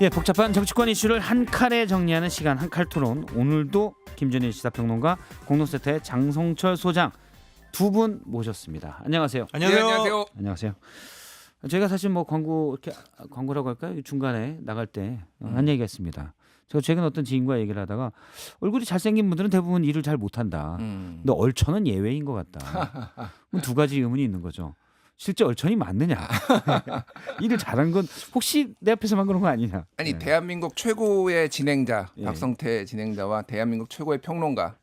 예, 복잡한 정치권 이슈를 한 칼에 정리하는 시간 한칼 토론. 오늘도 김준일 시사평론가, 공동센터의 장성철 소장 두 분 모셨습니다. 안녕하세요. 안녕하세요. 네, 안녕하세요. 안녕하세요. 저희가 사실 뭐 광고라고 할까요? 중간에 나갈 때 한 얘기했습니다. 제가 최근 어떤 지인과 얘기를 하다가 얼굴이 잘생긴 분들은 대부분 일을 잘 못한다. 근데 얼천은 예외인 것 같다. 두 가지 의문이 있는 거죠. 실제 얼천이 맞느냐? 일을 잘한 건 혹시 내 앞에서만 그런 거 아니냐? 아니 네. 대한민국 최고의 진행자 예. 박성태 진행자와 대한민국 최고의 평론가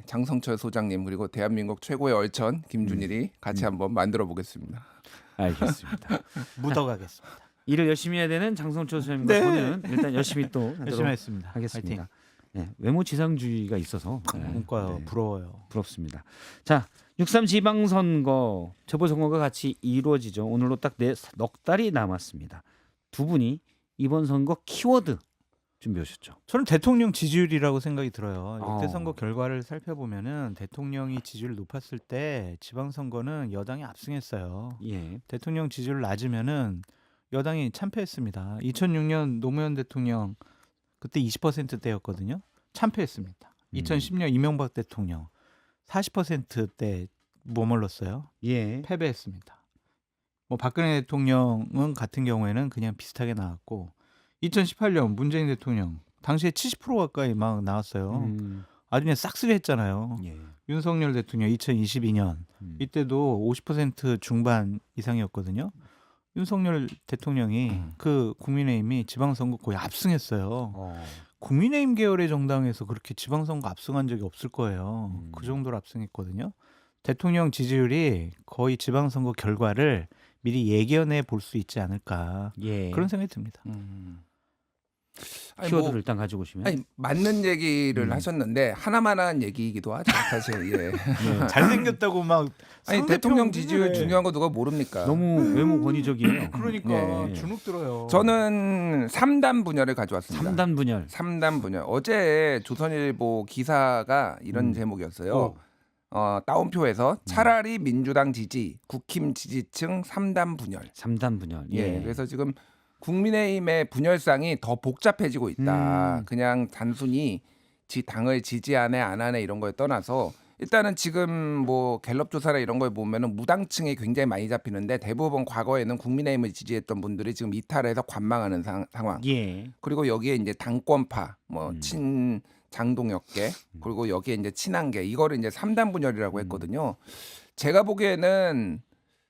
장성철 소장님 그리고 대한민국 최고의 얼천 김준일이 같이 한번 만들어 보겠습니다. 알겠습니다. 묻어가겠습니다. 일을 열심히 해야 되는 장성철 소장님과 네. 저는 일단 열심히 또 열심히 하도록 했습니다. 하겠습니다. 네, 외모 지상주의가 있어서 그러니까요. 네, 부러워요. 부럽습니다. 자, 6.3 지방선거 재보선거가 같이 이루어지죠. 오늘로 딱 넉 달이 남았습니다. 두 분이 이번 선거 키워드 준비하셨죠. 저는 대통령 지지율이라고 생각이 들어요. 역대 어. 선거 결과를 살펴보면은 대통령이 지지율이 높았을 때 지방선거는 여당이 압승했어요. 예. 대통령 지지율 낮으면은 여당이 참패했습니다. 2006년 노무현 대통령 그때 20%대였거든요. 참패했습니다. 2010년 이명박 대통령 40%대 머물렀어요. 예. 패배했습니다. 뭐 박근혜 대통령은 같은 경우에는 그냥 비슷하게 나왔고 2018년 문재인 대통령 당시에 70% 가까이 막 나왔어요. 아주 그냥 싹쓸이 했잖아요. 예. 윤석열 대통령 2022년 이때도 50% 중반 이상이었거든요. 윤석열 대통령이 그 국민의힘이 지방선거 거의 압승했어요. 국민의힘 계열의 정당에서 그렇게 지방선거 압승한 적이 없을 거예요. 그 정도로 압승했거든요. 대통령 지지율이 거의 지방선거 결과를 미리 예견해 볼 수 있지 않을까 예. 그런 생각이 듭니다. 아니, 키워드를 뭐, 일단 가지고 오시면 아니 맞는 얘기를 하셨는데 하나만한 얘기이기도 하죠 사실. 예. 잘생겼다고 막 아니 상대평 대통령 지지율 네. 중요한 거 누가 모릅니까? 너무 외모 권위적이에요. 그러니까 예. 주눅 들어요. 저는 3단 분열을 가져왔습니다. 3단 분열. 3단 분열. 어제 조선일보 기사가 이런 제목이었어요. 따옴표에서 차라리 민주당 지지, 국힘 지지층 3단 분열. 3단 분열. 예. 그래서 지금 국민의힘의 분열상이 더 복잡해지고 있다. 그냥 단순히 당을 지지하네 안 하네 이런 거에 떠나서 일단은 지금 뭐 갤럽 조사나 이런 걸 보면은 무당층이 굉장히 많이 잡히는데 대부분 과거에는 국민의힘을 지지했던 분들이 지금 이탈해서 관망하는 상황. 예. 그리고 여기에 이제 당권파, 뭐 친 장동혁계 그리고 여기에 이제 친한계 이거를 이제 3단 분열이라고 했거든요. 제가 보기에는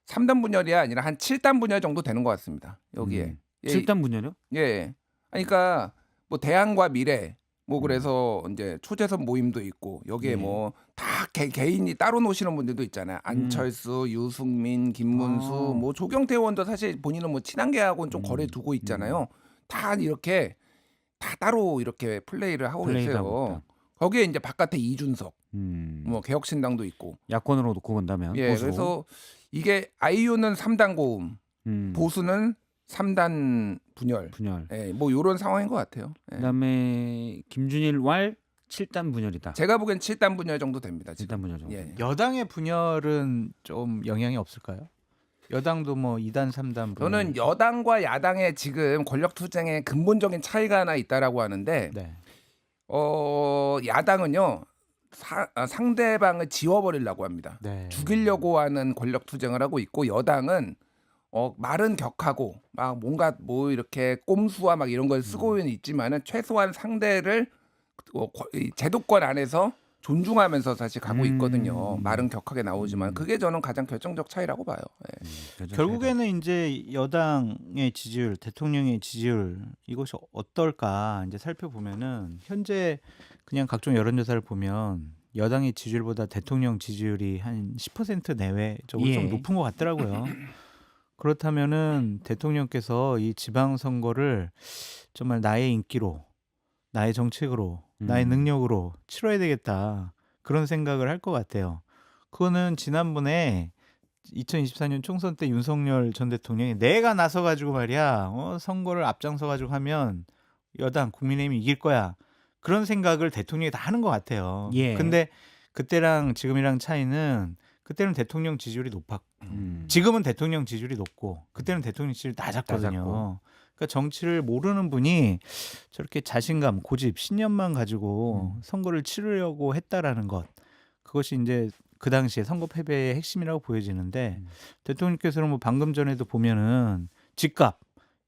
3단 분열이 아니라 한 7단 분열 정도 되는 것 같습니다. 여기에. 7단 분열이요? 예. 그러니까 뭐 대안과 미래 뭐 그래서 이제 초재선 모임도 있고 여기에 뭐 다 개인이 따로 노시는 분들도 있잖아요. 안철수, 유승민, 김문수, 뭐 조경태 의원도 사실 본인은 뭐 친한계하고는 좀 거래 두고 있잖아요. 다 이렇게 다 따로 이렇게 플레이를 하고 계세요. 거기에 이제 바깥에 이준석, 뭐 개혁신당도 있고. 야권으로 놓고 본다면. 예. 보수. 그래서 이게 아이유는 3단 고음, 보수는 3단 분열. 분열. 예, 뭐 이런 상황인 것 같아요. 예. 그다음에 김준일 왈 7단 분열이다. 제가 보기엔 7단 분열 정도 됩니다. 지금. 7단 분열 정도. 예. 여당의 분열은 좀 영향이 없을까요? 여당도 뭐 2단, 3단 분열. 저는 여당과 야당의 지금 권력 투쟁의 근본적인 차이가 하나 있다라고 하는데 네. 야당은요 상대방을 지워버리려고 합니다. 네. 죽이려고 하는 권력 투쟁을 하고 있고 여당은 말은 격하고 막 뭔가 뭐 이렇게 꼼수와 막 이런 걸 쓰고는 있지만은 최소한 상대를 이 제도권 안에서 존중하면서 사실 가고 있거든요. 말은 격하게 나오지만 그게 저는 가장 결정적 차이라고 봐요. 예. 결국에는 이제 여당의 지지율, 대통령의 지지율 이것이 어떨까 이제 살펴보면은 현재 그냥 각종 여론조사를 보면 여당의 지지율보다 대통령 지지율이 한 10% 내외적으로 좀 높은 것 같더라고요. 그렇다면은 대통령께서 이 지방선거를 정말 나의 인기로, 나의 정책으로, 나의 능력으로 치러야 되겠다 그런 생각을 할 것 같아요. 그거는 지난번에 2024년 총선 때 윤석열 전 대통령이 내가 나서가지고 말이야 선거를 앞장서가지고 하면 여당 국민의힘이 이길 거야 그런 생각을 대통령이 다 하는 것 같아요. 근데 그때랑 지금이랑 차이는 그때는 대통령 지지율이 높았고 지금은 대통령 지지율이 높고 그때는 대통령 지지율이 낮았거든요. 그러니까 정치를 모르는 분이 저렇게 자신감, 고집, 신념만 가지고 선거를 치르려고 했다라는 것. 그것이 이제 그 당시에 선거 패배의 핵심이라고 보여지는데 대통령께서는 뭐 방금 전에도 보면은 집값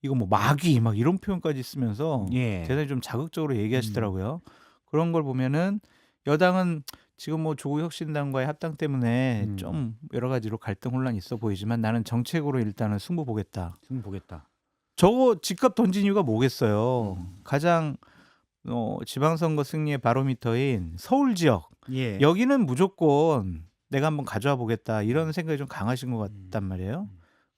이거 뭐 마귀 막 이런 표현까지 쓰면서 예. 대단히 좀 자극적으로 얘기하시더라고요. 그런 걸 보면은 여당은 지금 뭐 조국혁신당과의 합당 때문에 좀 여러 가지로 갈등 혼란이 있어 보이지만 나는 정책으로 일단은 승부 보겠다. 지금 보겠다. 저거 집값 던진 이유가 뭐겠어요. 가장 지방선거 승리의 바로미터인 서울 지역 예. 여기는 무조건 내가 한번 가져와 보겠다 이런 생각이 좀 강하신 것 같단 말이에요.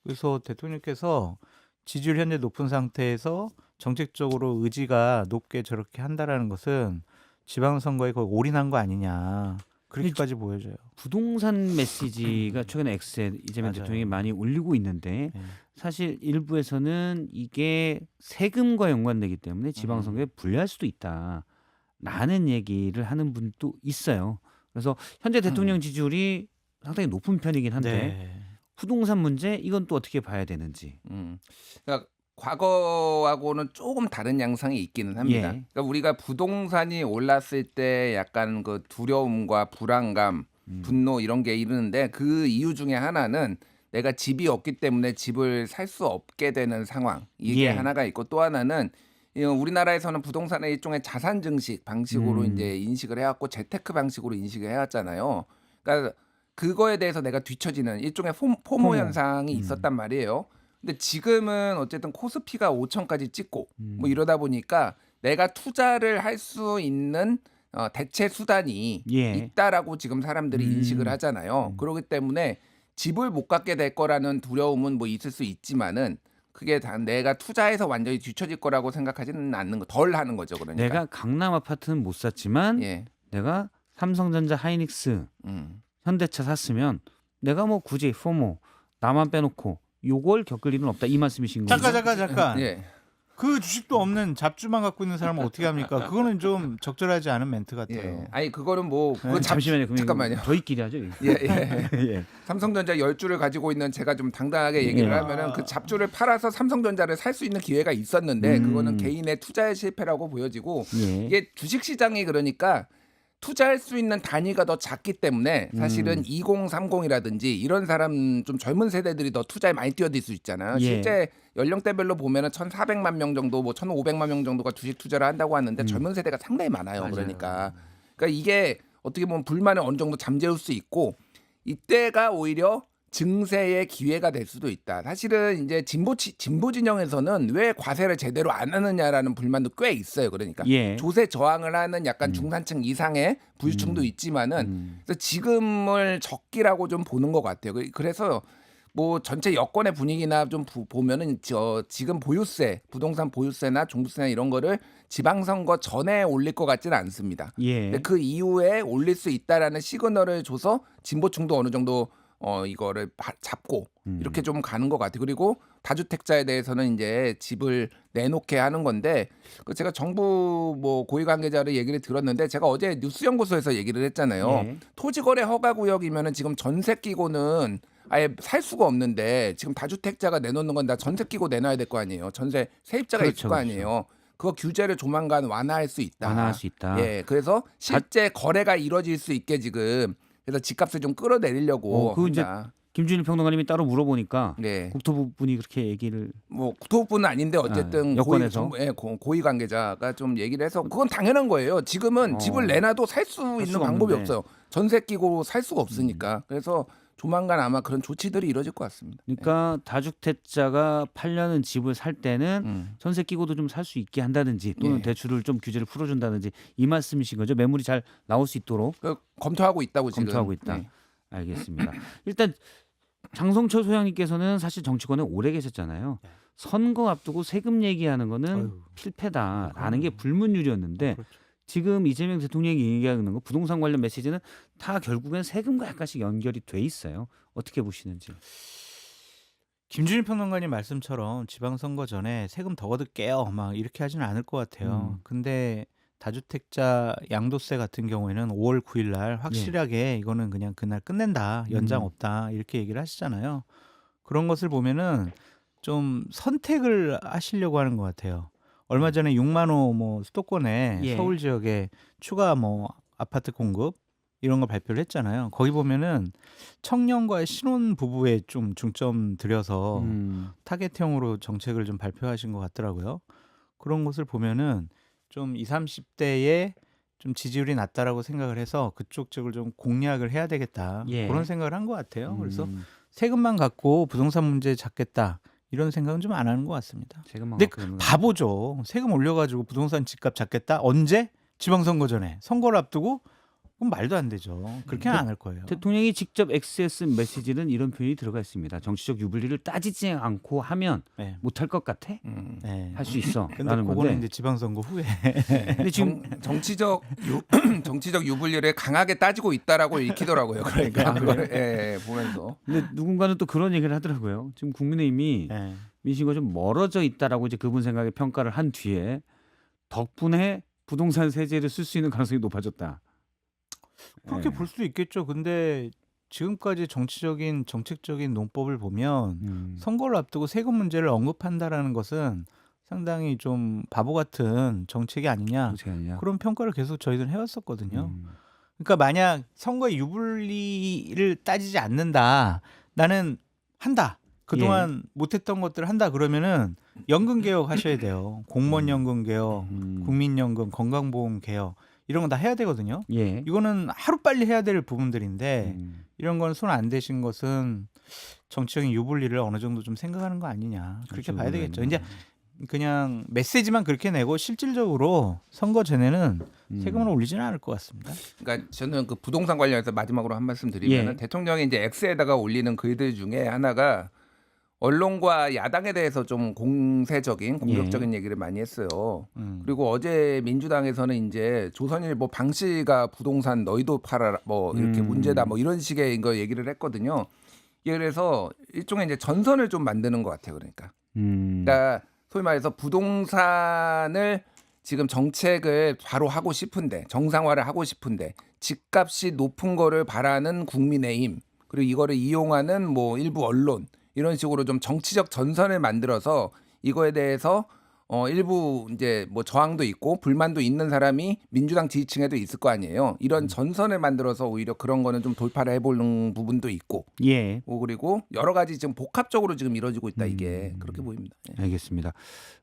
그래서 대통령께서 지지율 현재 높은 상태에서 정책적으로 의지가 높게 저렇게 한다라는 것은 지방선거에 거의 올인한 거 아니냐 그렇게까지 보여져요. 부동산 메시지가 최근에 X에 이재명 맞아요. 대통령이 많이 올리고 있는데 네. 사실 일부에서는 이게 세금과 연관되기 때문에 지방선거에 불리할 수도 있다라는 얘기를 하는 분도 있어요. 그래서 현재 대통령 지지율이 상당히 높은 편이긴 한데 네. 부동산 문제 이건 또 어떻게 봐야 되는지. 그러니까 과거하고는 조금 다른 양상이 있기는 합니다. 예. 그러니까 우리가 부동산이 올랐을 때 약간 그 두려움과 불안감, 분노 이런 게 이르는데 그 이유 중에 하나는 내가 집이 없기 때문에 집을 살 수 없게 되는 상황. 이게 예. 하나가 있고 또 하나는 우리나라에서는 부동산의 일종의 자산 증식 방식으로 이제 인식을 해왔고 재테크 방식으로 인식을 해왔잖아요. 그러니까 그거에 대해서 내가 뒤처지는 일종의 포모 현상이 있었단 말이에요. 근데 지금은 어쨌든 코스피가 5천까지 찍고 뭐 이러다 보니까 내가 투자를 할 수 있는 대체 수단이 예. 있다라고 지금 사람들이 인식을 하잖아요. 그렇기 때문에 집을 못 갖게 될 거라는 두려움은 뭐 있을 수 있지만은 그게 다 내가 투자해서 완전히 뒤처질 거라고 생각하지는 않는 거, 덜 하는 거죠. 그러니까. 내가 강남 아파트는 못 샀지만 예. 내가 삼성전자 하이닉스 현대차 샀으면 내가 뭐 굳이 포모 나만 빼놓고 요걸 겪을 일은 없다 이 말씀이신 거죠? 잠깐. 예. 그 주식도 없는 잡주만 갖고 있는 사람은 어떻게 합니까? 그거는 좀 적절하지 않은 멘트 같아요. 예. 아니 그거는 뭐 그거 잠시만요. 그럼 잠깐만요. 저희끼리 하죠. 이거. 예, 예. 예. 삼성전자 10주를 가지고 있는 제가 좀 당당하게 얘기를 예. 하면은 그 잡주를 팔아서 삼성전자를 살 수 있는 기회가 있었는데 그거는 개인의 투자의 실패라고 보여지고 예. 이게 주식 시장이 그러니까 투자할 수 있는 단위가 더 작기 때문에 사실은 2030이라든지 이런 사람 좀 젊은 세대들이 더 투자에 많이 뛰어들 수 있잖아요. 예. 실제 연령대별로 보면은 1,400만 명 정도, 뭐 1,500만 명 정도가 주식 투자를 한다고 하는데 젊은 세대가 상당히 많아요. 맞아요. 그러니까 이게 어떻게 보면 불만을 어느 정도 잠재울 수 있고 이때가 오히려 증세의 기회가 될 수도 있다. 사실은 이제 진보 진영에서는 왜 과세를 제대로 안 하느냐라는 불만도 꽤 있어요. 그러니까 예. 조세 저항을 하는 약간 중산층 이상의 부유층도 있지만은 그래서 지금을 적기라고 좀 보는 것 같아요. 그래서 뭐 전체 여권의 분위기나 좀 보면은 지금 보유세, 부동산 보유세나 종부세나 이런 거를 지방선거 전에 올릴 것 같지는 않습니다. 예. 근데 그 이후에 올릴 수 있다라는 시그널을 줘서 진보층도 어느 정도 이거를 잡고 이렇게 좀 가는 것 같아요. 그리고 다주택자에 대해서는 이제 집을 내놓게 하는 건데 제가 정부 뭐 고위 관계자를 얘기를 들었는데 제가 어제 뉴스연구소에서 얘기를 했잖아요. 예. 토지거래 허가구역이면은 지금 전세 끼고는 아예 살 수가 없는데 지금 다주택자가 내놓는 건 다 전세 끼고 내놔야 될 거 아니에요. 전세 세입자가 그렇죠, 있을 거 아니에요. 그거 규제를 조만간 완화할 수 있다. 완화할 수 있다. 예, 그래서 실제 거래가 이루어질 수 있게 지금 그래서 집값을 좀 끌어내리려고 그거 이제 한다. 김준일 평론가님이 따로 물어보니까 네. 국토부 분이 그렇게 얘기를 뭐 국토부는 아닌데 어쨌든 여권에서? 고위 관계자가 좀 얘기를 해서 그건 당연한 거예요. 지금은 집을 내놔도 살 수 있는 수가 방법이 없는데. 없어요. 전세 끼고 살 수가 없으니까. 그래서 조만간 아마 그런 조치들이 이루어질 것 같습니다. 그러니까 다주택자가 팔려는 집을 살 때는 전세 끼고도 좀 살 수 있게 한다든지 또는 예. 대출을 좀 규제를 풀어준다든지 이 말씀이신 거죠? 매물이 잘 나올 수 있도록 검토하고 있다고 지금. 검토하고 있다. 네. 알겠습니다. 일단 장성철 소장님께서는 사실 정치권에 오래 계셨잖아요. 선거 앞두고 세금 얘기하는 거는 아유. 필패다라는 게 불문율이었는데 그렇죠. 지금 이재명 대통령이 얘기하는 거 부동산 관련 메시지는 다 결국엔 세금과 약간씩 연결이 돼 있어요. 어떻게 보시는지. 김준일 평론가님 말씀처럼 지방선거 전에 세금 더 거둘게요 막 이렇게 하지는 않을 것 같아요. 근데 다주택자 양도세 같은 경우에는 5월 9일 날 확실하게 이거는 그냥 그날 끝낸다 연장 없다 이렇게 얘기를 하시잖아요. 그런 것을 보면은 좀 선택을 하시려고 하는 것 같아요. 얼마 전에 6만 호 뭐 수도권에 예. 서울 지역에 추가 뭐 아파트 공급 이런 거 발표를 했잖아요. 거기 보면은 청년과 신혼 부부에 좀 중점 들여서 타겟형으로 정책을 좀 발표하신 것 같더라고요. 그런 것을 보면은 좀 20, 30대에 좀 지지율이 낮다라고 생각을 해서 그쪽 쪽을 좀 공략을 해야 되겠다. 예. 그런 생각을 한 것 같아요. 그래서 음, 세금만 갖고 부동산 문제 잡겠다. 이런 생각은 좀 안 하는 것 같습니다. 세금만 근데 갖고 있는 건 바보죠. 세금 올려가지고 부동산 집값 잡겠다. 언제? 지방선거 전에. 선거를 앞두고? 그건 말도 안 되죠. 그렇게는 안 할 거예요. 대통령이 직접 X에 메시지는 이런 표현이 들어가 있습니다. 정치적 유불리를 따지지 않고 하면 네. 못할 것 같아? 네. 할 수 있어. 근데 라는 그거는 건데. 이제 지방선거 후에. 근데 지금 정치적 정치적 유불리를 강하게 따지고 있다라고 읽히더라고요. 그러니까 그걸 보면서 근데 누군가는 또 그런 얘기를 하더라고요. 지금 국민의힘이 네. 민심과 좀 멀어져 있다라고 이제 그분 생각에 평가를 한 뒤에 덕분에 부동산 세제를 쓸 수 있는 가능성이 높아졌다. 그렇게 예. 볼 수도 있겠죠. 근데 지금까지 정책적인 논법을 보면 선거를 앞두고 세금 문제를 언급한다라는 것은 상당히 좀 바보 같은 정책이 아니냐. 정책 아니냐. 그런 평가를 계속 저희들은 해왔었거든요. 음. 그러니까 만약 선거의 유불리를 따지지 않는다. 나는 한다. 그동안 못했던 것들을 한다 그러면은 연금 개혁 하셔야 돼요. 공무원 연금 개혁, 국민연금, 건강보험 개혁 이런 건 다 해야 되거든요. 예. 이거는 하루빨리 해야 될 부분들인데 이런 건 손 안 대신 것은 정치적인 유불리를 어느 정도 좀 생각하는 거 아니냐. 그렇게 봐야 되겠죠. 이제 그냥 메시지만 그렇게 내고 실질적으로 선거 전에는 세금을 올리지는 않을 것 같습니다. 그러니까 저는 그 부동산 관련해서 마지막으로 한 말씀 드리면 예. 대통령이 이제 X에다가 올리는 글들 중에 하나가 언론과 야당에 대해서 좀 공격적인 얘기를 많이 했어요. 그리고 어제 민주당에서는 이제 조선일보 방 씨가 부동산 너희도 팔아라 뭐 이렇게 문제다 뭐 이런 식의 거 얘기를 했거든요. 그래서 일종의 이제 전선을 좀 만드는 것 같아요. 그러니까 소위 말해서 부동산을 지금 정책을 바로 하고 싶은데 정상화를 하고 싶은데 집값이 높은 거를 바라는 국민의힘 그리고 이거를 이용하는 뭐 일부 언론 이런 식으로 좀 정치적 전선을 만들어서 이거에 대해서 일부 이제 뭐 저항도 있고 불만도 있는 사람이 민주당 지지층에도 있을 거 아니에요. 이런 전선을 만들어서 오히려 그런 거는 좀 돌파를 해보는 부분도 있고. 예. 그리고 여러 가지 지금 복합적으로 지금 이루어지고 있다 이게 그렇게 보입니다. 예. 알겠습니다.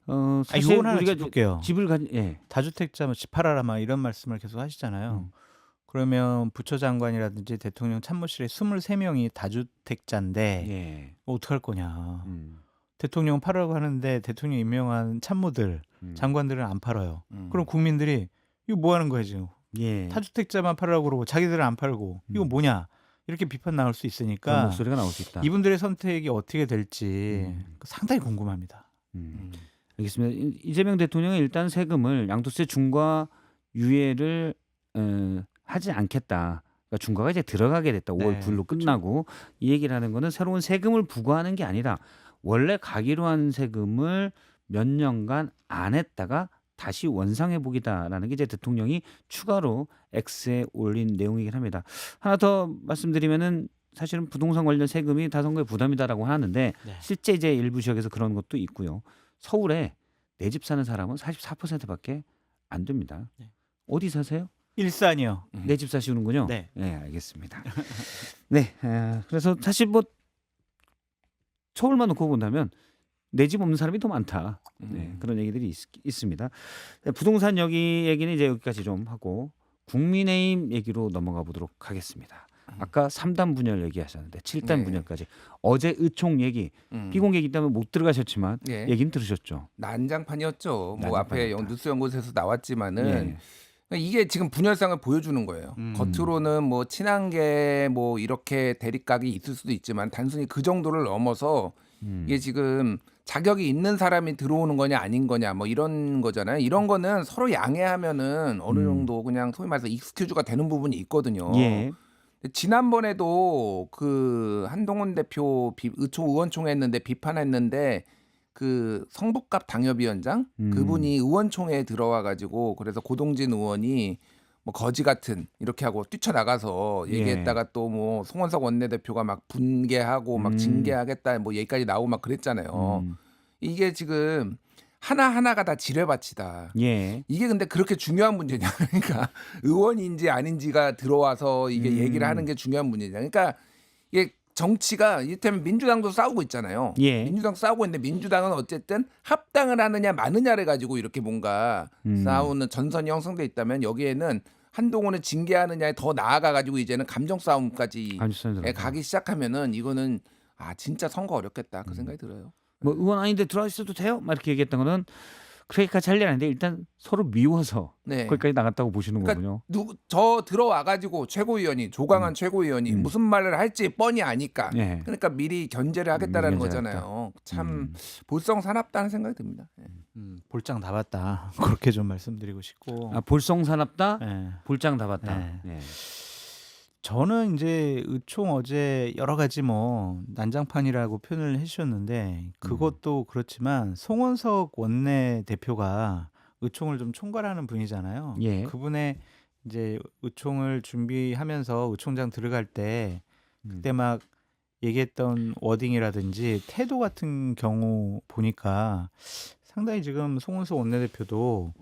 사실 사실 이건 하나 우리가 짚을게요. 집을 예. 다주택자 뭐 집 팔아라 막 이런 말씀을 계속 하시잖아요. 그러면 부처장관이라든지 대통령 참모실에 23명이 다주택자인데 예. 어떡할 거냐. 대통령 팔으라고 하는데 대통령 임명한 참모들, 장관들은 안 팔아요. 그럼 국민들이 이거 뭐 하는 거야 지금. 예. 다주택자만 팔으라고 그러고 자기들은 안 팔고 이거 뭐냐. 이렇게 비판 나올 수 그런 있으니까 목소리가 나올 수 있다. 이분들의 선택이 어떻게 될지 상당히 궁금합니다. 알겠습니다. 이재명 대통령은 일단 세금을 양도세 중과 유예를 하지 않겠다. 그러니까 중과가 이제 들어가게 됐다. 5월 네, 9일로 끝나고 이 얘기를 하는 거는 새로운 세금을 부과하는 게 아니라 원래 가기로 한 세금을 몇 년간 안 했다가 다시 원상회 복이다라는 게 이제 대통령이 추가로 X에 올린 내용이긴 합니다. 하나 더 말씀드리면은 사실은 부동산 관련 세금이 다선거에 부담이다라고 하는데 실제 이제 일부 지역에서 그런 것도 있고요. 서울에 내 집 사는 사람은 44%밖에 안 됩니다. 어디 사세요? 일산이요. 내 집 사시는군요. 네. 네, 알겠습니다. 네, 그래서 사실 뭐 서울만 놓고 본다면 내 집 없는 사람이 더 많다. 네, 그런 얘기들이 있습니다. 부동산 얘기는 이제 여기까지 좀 하고 국민의힘 얘기로 넘어가 보도록 하겠습니다. 아까 3단 분열 얘기하셨는데 7단 네. 분열까지 어제 의총 얘기 비공개이기 때문에 못 들어가셨지만 예. 얘기는 들으셨죠. 난장판이었죠. 뭐 앞에 난장판이었다. 뉴스 연구소에서 나왔지만은 예. 그러니까 이게 지금 분열상을 보여주는 거예요. 겉으로는 뭐 친한계 뭐 이렇게 대립각이 있을 수도 있지만 단순히 그 정도를 넘어서 이게 지금 자격이 있는 사람이 들어오는 거냐 아닌 거냐 뭐 이런 거잖아요. 이런 거는 서로 양해하면은 어느 정도 그냥 소위 말해서 익스큐즈가 되는 부분이 있거든요. 예. 지난번에도 그 한동훈 대표 의원총회 했는데 비판했는데 그 성북갑 당협위원장 그분이 의원총회에 들어와 가지고 그래서 고동진 의원이 뭐 거지 같은 이렇게 하고 뛰쳐나가서 예. 얘기했다가 또 뭐 송원석 원내대표가 막 분개하고 막 징계하겠다 뭐 얘기까지 나오고 막 그랬잖아요. 이게 지금 하나하나가 다 지뢰밭이다. 예. 이게 근데 그렇게 중요한 문제냐? 그러니까 의원인지 아닌지가 들어와서 이게 얘기를 하는 게 중요한 문제냐? 그러니까 이게 정치가 이를테면 민주당도 싸우고 있잖아요. 예. 민주당 싸우고 있는데 민주당은 어쨌든 합당을 하느냐 마느냐를 가지고 이렇게 뭔가 싸우는 전선이 형성돼 있다면 여기에는 한동훈을 징계하느냐에 더 나아가 가지고 이제는 감정 싸움까지 가기 시작하면은 이거는 진짜 선거 어렵겠다 그 생각이 들어요. 뭐 의원 아닌데 들어와 있어도 돼요? 막 이렇게 얘기했던 거는 그렇게까지 할 일 아닌데 일단 서로 미워서 네. 거기까지 나갔다고 보시는 그러니까 거군요. 저 들어와 가지고 최고위원이 조강한 최고위원이 무슨 말을 할지 뻔히 아니까 예. 그러니까 미리 견제를 하겠다라는 미리 거잖아요. 참 볼썽사납다는 생각이 듭니다. 예. 볼장 다 봤다. 그렇게 좀 말씀드리고 싶고. 볼썽사납다, 예. 볼장 다 봤다. 네. 예. 저는 이제 의총 어제 여러 가지 뭐 난장판이라고 표현을 해주셨는데 그것도 그렇지만 송원석 원내대표가 의총을 좀 총괄하는 분이잖아요. 예. 그분의 이제 의총을 준비하면서 의총장 들어갈 때 그때 막 얘기했던 워딩이라든지 태도 같은 경우 보니까 상당히 지금 송원석 원내대표도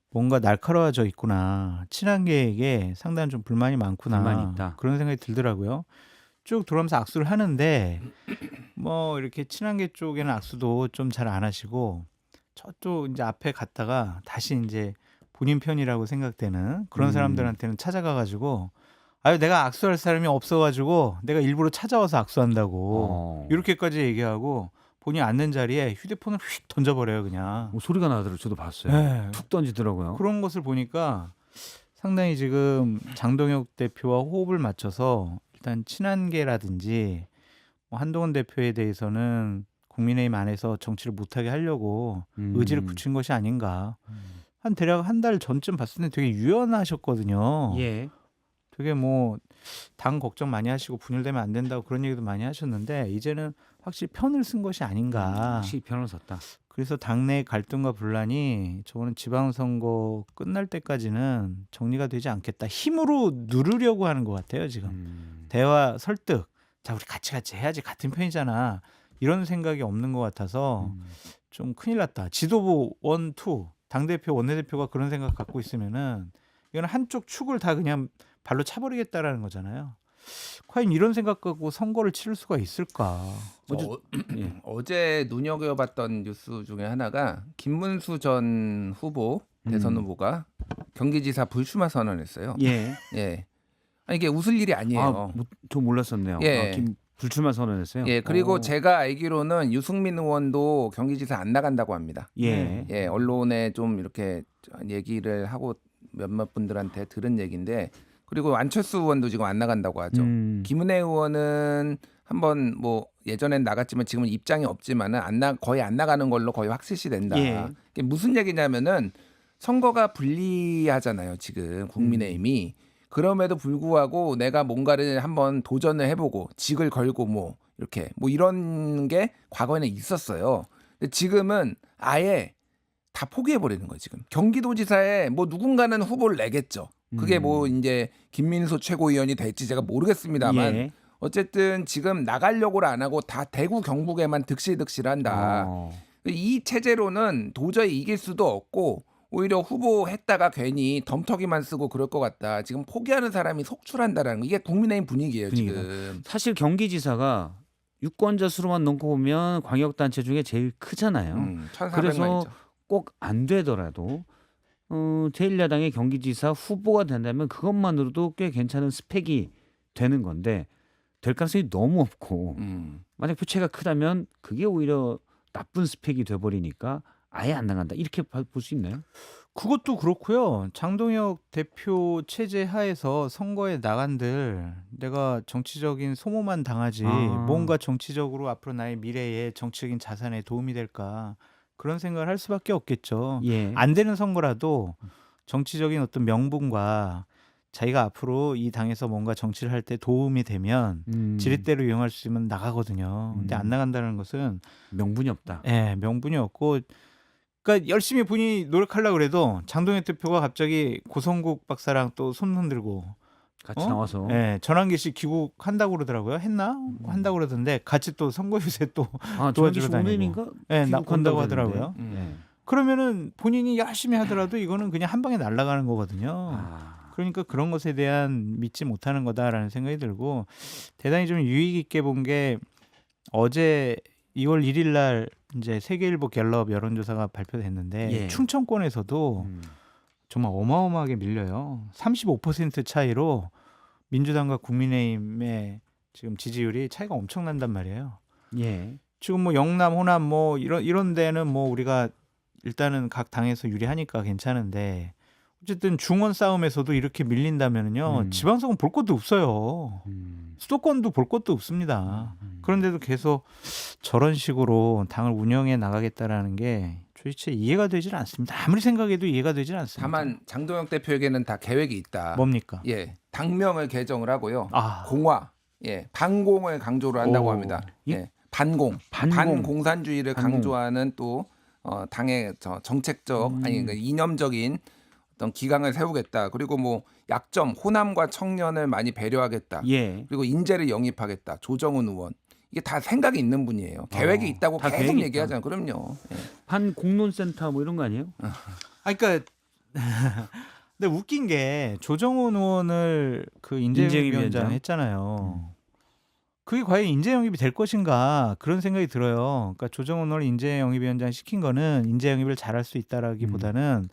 뭔가 날카로워져 있구나. 친한계에게 상당히 좀 불만이 많구나. 불만이 있다. 그런 생각이 들더라고요. 쭉 돌아오면서 악수를 하는데 뭐 이렇게 친한계 쪽에는 악수도 좀 잘 안 하시고 저쪽 이제 앞에 갔다가 다시 이제 본인 편이라고 생각되는 그런 사람들한테는 찾아가가지고 아유 내가 악수할 사람이 없어가지고 내가 일부러 찾아와서 악수한다고 이렇게까지 얘기하고 본인 앉는 자리에 휴대폰을 휙 던져버려요 그냥. 소리가 나더라고요. 저도 봤어요. 네. 툭 던지더라고요. 그런 것을 보니까 상당히 지금 장동혁 대표와 호흡을 맞춰서 일단 친한계라든지 뭐 한동훈 대표에 대해서는 국민의힘 안에서 정치를 못하게 하려고 의지를 굳힌 것이 아닌가. 한 대략 한 달 전쯤 봤을 때 되게 유연하셨거든요. 예. 되게 뭐 당 걱정 많이 하시고 분열되면 안 된다고 그런 얘기도 많이 하셨는데 이제는 확실히 편을 쓴 것이 아닌가. 확실히 편을 섰다. 그래서 당내 갈등과 분란이 저는 지방선거 끝날 때까지는 정리가 되지 않겠다. 힘으로 누르려고 하는 것 같아요 지금. 대화 설득. 자 우리 같이 해야지 같은 편이잖아. 이런 생각이 없는 것 같아서 좀 큰일 났다. 지도부 1, 2 당대표 원내대표가 그런 생각 갖고 있으면은 이건 한쪽 축을 다 그냥 발로 차버리겠다라는 거잖아요. 과연 이런 생각 갖고 선거를 치를 수가 있을까? 어제 눈여겨봤던 뉴스 중에 하나가 김문수 전 후보 대선 후보가 경기지사 불출마 선언했어요. 예. 예. 이게 웃을 일이 아니에요. 저 몰랐었네요. 예. 불출마 선언했어요. 예. 그리고 제가 알기로는 유승민 의원도 경기지사 안 나간다고 합니다. 예. 예. 언론에 좀 이렇게 얘기를 하고 몇몇 분들한테 들은 얘기인데 그리고 안철수 의원도 지금 안 나간다고 하죠. 김은혜 의원은 한번 뭐 예전엔 나갔지만 지금은 입장이 없지만은 거의 안 나가는 걸로 거의 확실시 된다. 예. 이게 무슨 얘기냐면은 선거가 불리하잖아요. 지금 국민의힘이. 그럼에도 불구하고 내가 뭔가를 한번 도전을 해보고 직을 걸고 뭐 이렇게 뭐 이런 게 과거에는 있었어요. 근데 지금은 아예 다 포기해버리는 거예요. 지금 경기도지사에 뭐 누군가는 후보를 내겠죠. 그게 뭐 이제 김민수 최고위원이 될지 제가 모르겠습니다만 예. 어쨌든 지금 나가려고를 안 하고 다 대구 경북에만 득실득실한다. 이 체제로는 도저히 이길 수도 없고 오히려 후보 했다가 괜히 덤터기만 쓰고 그럴 것 같다. 지금 포기하는 사람이 속출한다라는 거. 이게 국민의힘 분위기예요. 지금. 사실 경기지사가 유권자 수로만 놓고 보면 광역단체 중에 제일 크잖아요. 1,400만이죠. 그래서 꼭 안 되더라도 제1야당의 경기지사 후보가 된다면 그것만으로도 꽤 괜찮은 스펙이 되는 건데 될 가능성이 너무 없고 만약 표체가 크다면 그게 오히려 나쁜 스펙이 돼버리니까 아예 안 나간다 이렇게 볼 수 있나요? 그것도 그렇고요. 장동혁 대표 체제 하에서 선거에 나간들 내가 정치적인 소모만 당하지 뭔가 정치적으로 앞으로 나의 미래에 정치적인 자산에 도움이 될까 그런 생각을 할 수밖에 없겠죠. 예. 안 되는 선거라도 정치적인 어떤 명분과 자기가 앞으로 이 당에서 뭔가 정치를 할 때 도움이 되면 지렛대로 이용할 수 있으면 나가거든요. 근데 안 나간다는 것은 명분이 없다. 예, 명분이 없고 그러니까 열심히 본인이 노력하려고 그래도 장동혁 대표가 갑자기 고성국 박사랑 또 손 흔들고 같이 나와서 예, 전환기 씨 귀국한다고 그러더라고요. 했나? 한다고 그러던데 같이 또 선거 유세 또 도와주러 다니고. 오늘인가 예, 귀국한다고 온다고 그러는데. 하더라고요. 예. 그러면은 본인이 열심히 하더라도 이거는 그냥 한 방에 날아가는 거거든요. 아, 그러니까 그런 것에 대한 믿지 못하는 거다라는 생각이 들고 대단히 좀 유익 있게 본 게 어제 2월 1일 날 이제 세계일보 갤럽 여론조사가 발표됐는데 예. 충청권에서도 정말 어마어마하게 밀려요. 35% 차이로 민주당과 국민의힘의 지금 지지율이 차이가 엄청난단 말이에요. 예. 지금 뭐 영남, 호남 뭐 이런 데는 뭐 우리가 일단은 각 당에서 유리하니까 괜찮은데 어쨌든 중원 싸움에서도 이렇게 밀린다면은요. 지방선거 볼 것도 없어요. 수도권도 볼 것도 없습니다. 그런데도 계속 저런 식으로 당을 운영해 나가겠다라는 게 도대체 이해가 되질 않습니다. 아무리 생각해도 이해가 되질 않습니다. 다만 장동혁 대표에게는 다 계획이 있다. 뭡니까? 예, 당명을 개정을 하고요. 아, 공화, 예, 반공을 강조를 한다고 오. 합니다. 예, 반공, 반공. 반공산주의를 반공. 강조하는 또 당의 정책적 아니 그 이념적인 어떤 기강을 세우겠다. 그리고 뭐 약점, 호남과 청년을 많이 배려하겠다. 예. 그리고 인재를 영입하겠다. 조정훈 의원. 이게 다 생각이 있는 분이에요. 계획이 있다고 다 계속 계획이 얘기하잖아요. 그럼요. 예. 반공론센터 뭐 이런 거 아니에요? 그러니까 근데 웃긴 게 조정훈 의원을 그 인재영입 인재영입 위원장 위원장? 했잖아요. 그게 과연 인재영입이 될 것인가 그런 생각이 들어요. 그러니까 조정훈 의원을 인재영입위원장 시킨 거는 인재영입을 잘할 수 있다라기보다는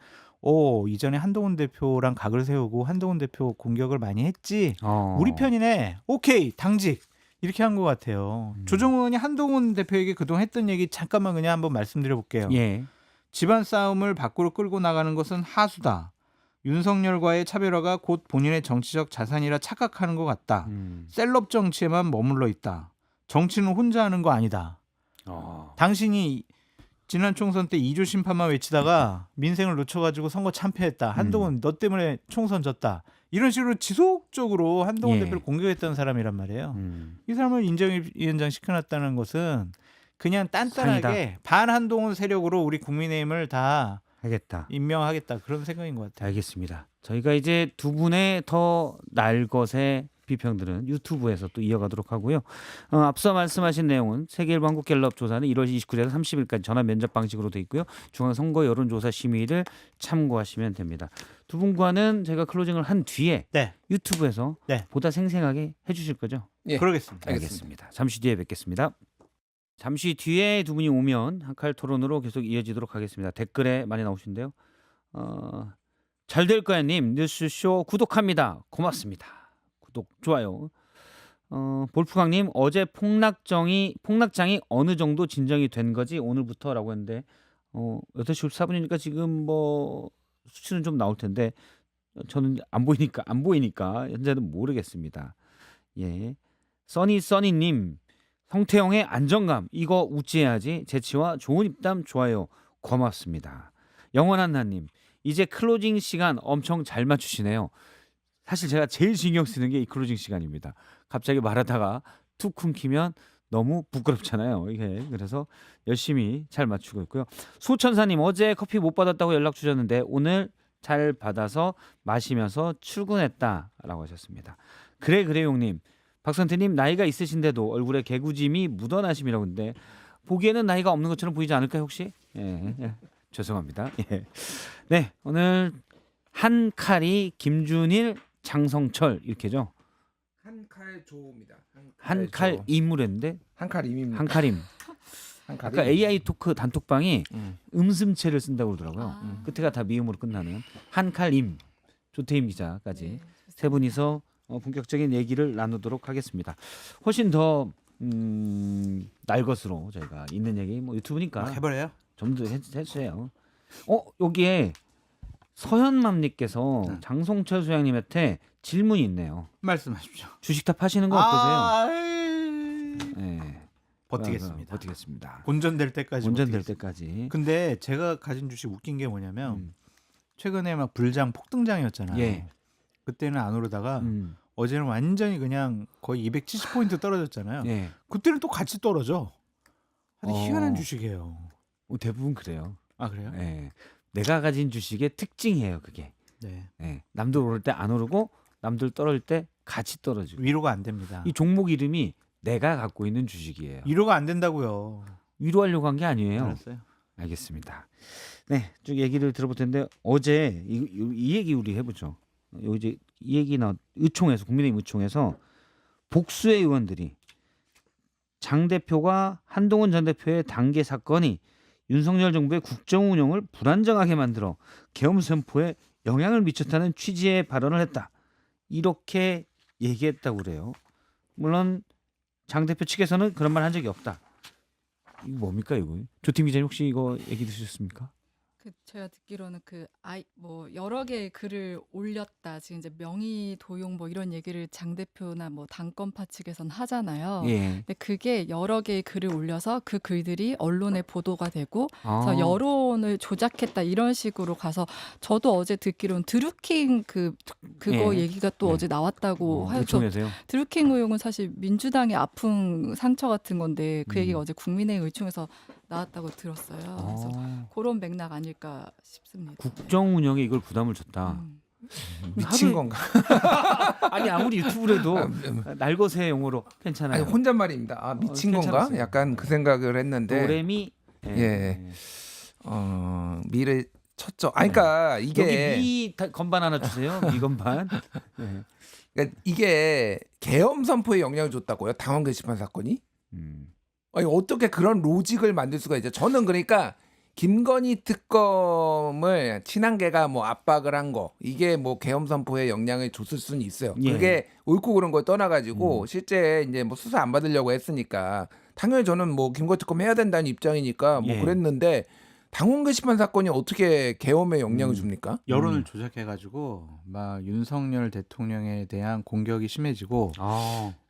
이전에 한동훈 대표랑 각을 세우고 한동훈 대표 공격을 많이 했지. 우리 편이네. 오케이 당직. 이렇게 한 것 같아요. 조정훈 의원이 한동훈 대표에게 그동안 했던 얘기 잠깐만 그냥 한번 말씀드려 볼게요. 예. 집안 싸움을 밖으로 끌고 나가는 것은 하수다. 윤석열과의 차별화가 곧 본인의 정치적 자산이라 착각하는 것 같다. 셀럽 정치에만 머물러 있다. 정치는 혼자 하는 거 아니다. 당신이 지난 총선 때 2조 심판만 외치다가 민생을 놓쳐가지고 선거 참패했다. 한동훈 너 때문에 총선 졌다. 이런 식으로 지속적으로 한동훈 예. 대표를 공격했던 사람이란 말이에요. 이 사람을 인재영입위원장 시켜놨다는 것은 그냥 딴딴하게 상이다. 반한동훈 세력으로 우리 국민의힘을 다 알겠다. 임명하겠다 그런 생각인 것 같아요. 알겠습니다. 저희가 이제 두 분의 더 날것의 비평들은 유튜브에서 또 이어가도록 하고요. 앞서 말씀하신 내용은 세계일보 한국갤럽 조사는 1월 29일에서 30일까지 전화 면접 방식으로 돼 있고요. 중앙선거 여론조사 심의를 참고하시면 됩니다. 두 분과는 제가 클로징을 한 뒤에 네. 유튜브에서 네. 보다 생생하게 해주실 거죠? 예. 그러겠습니다. 알겠습니다. 잠시 뒤에 뵙겠습니다. 잠시 뒤에 두 분이 오면 한칼 토론으로 계속 이어지도록 하겠습니다. 댓글에 많이 나오신데요. 잘 될 거야님 뉴스쇼 구독합니다. 고맙습니다. 구독 좋아요. 볼프강님 어제 폭락장이 어느 정도 진정이 된 거지 오늘부터라고 했는데 8시 54분이니까 지금 뭐 수치는 좀 나올 텐데 저는 안 보이니까 현재는 모르겠습니다. 예, 써니님 성태형의 안정감 이거 우찌해야지 재치와 좋은 입담 좋아요 고맙습니다. 영원한 나님 이제 클로징 시간 엄청 잘 맞추시네요. 사실 제가 제일 신경 쓰는 게 이 클로징 시간입니다. 갑자기 말하다가 툭 끊기면 너무 부끄럽잖아요. 이게 그래서 열심히 잘 맞추고 있고요. 수천사님 어제 커피 못 받았다고 연락 주셨는데 오늘 잘 받아서 마시면서 출근했다라고 하셨습니다. 그래용님 박선태님 나이가 있으신데도 얼굴에 개구짐이 묻어나심이라고 하는데 보기에는 나이가 없는 것처럼 보이지 않을까요 혹시? 예. 죄송합니다. 예. 네 오늘 한칼이 김준일 장성철 이렇게죠. 한칼 조입니다. 한칼 임무랬는데 한칼 임입니다. 한칼임. 한칼이. 아까 AI 토크 단톡방이 음슴체를 쓴다고 그러더라고요. 끝에가 다 미음으로 끝나는 한칼임 조태임 기자까지 세 분이서 본격적인 얘기를 나누도록 하겠습니다. 훨씬 더 날것으로 저희가 있는 얘기 뭐 유튜브니까 해버려요. 좀 더 해주세요. 여기에 서현맘님께서 장성철 소장님한테 질문이 있네요. 말씀하십시오. 주식탑 하시는 거 어떠세요? 네. 버티겠습니다. 버티겠습니다. 본전될 때까지. 운전될 버티겠습니다. 때까지. 근데 제가 가진 주식 웃긴 게 뭐냐면 최근에 막 불장 폭등장이었잖아요. 예. 그때는 안 오르다가 어제는 완전히 그냥 거의 270포인트 떨어졌잖아요. 예. 그때는 또 같이 떨어져. 아주 어. 희한한 주식이에요. 대부분 그래요. 아 그래요? 예. 내가 가진 주식의 특징이에요, 그게. 네. 예. 남들 오를 때 안 오르고 남들 떨어질 때 같이 떨어지고. 위로가 안 됩니다. 이 종목 이름이 내가 갖고 있는 주식이에요. 위로가 안 된다고요. 위로하려고 한 게 아니에요. 알았어요. 알겠습니다. 네, 쭉 얘기를 들어볼 텐데 어제 이 얘기 우리 해보죠. 이제 이 얘기 의총에서 국민의힘 의총에서 복수의 의원들이 장 대표가 한동훈 전 대표의 단계 사건이 윤석열 정부의 국정 운영을 불안정하게 만들어 계엄 선포에 영향을 미쳤다는 취지의 발언을 했다. 이렇게 얘기했다고 그래요. 물론 장 대표 측에서는 그런 말 한 적이 없다. 이거 뭡니까 이거? 조팀 기자님 혹시 이거 얘기 들으셨습니까? 제가 듣기로는 뭐 여러 개의 글을 올렸다. 지금 이제 명의 도용 뭐 이런 얘기를 장 대표나 뭐 당권파 측에선 하잖아요. 예. 근데 그게 여러 개의 글을 올려서 그 글들이 언론에 보도가 되고 아. 그래서 여론을 조작했다 이런 식으로 가서 저도 어제 듣기로는 드루킹 그거 예. 얘기가 또 어제 나왔다고 해서 의총에서요. 드루킹 의혹은 사실 민주당의 아픈 상처 같은 건데 그 얘기가 어제 국민의힘 의총에서 나왔다고 들었어요. 그래서 그런 맥락 아닐까 싶습니다. 국정 운영에 이걸 부담을 줬다. 미친 하루에- 건가? 아니 아무리 유튜브를 해도 날것의 용어로 괜찮아요. 아니 혼잣말입니다. 아 미친 건가? 괜찮았어요. 약간 그 생각을 했는데 도레미 예. 미를 쳤죠. 아니 그러니까 여기 이게 미 건반 하나 주세요. 미 건반. 네. 그러니까 이게 계엄 선포에 영향을 줬다고요? 당원 게시판 사건이? 아니 어떻게 그런 로직을 만들 수가 있죠? 저는 그러니까 김건희 특검을 친한계가 뭐 압박을 한 거 이게 뭐 계엄 선포에 영향을 줬을 수는 있어요. 예. 그게 옳고 그른 걸 떠나가지고 실제 이제 뭐 수사 안 받으려고 했으니까 당연히 저는 뭐 김건희 특검 해야 된다는 입장이니까 뭐 예. 그랬는데 당원 게시판 사건이 어떻게 계엄에 영향을 줍니까? 여론을 조작해가지고 막 윤석열 대통령에 대한 공격이 심해지고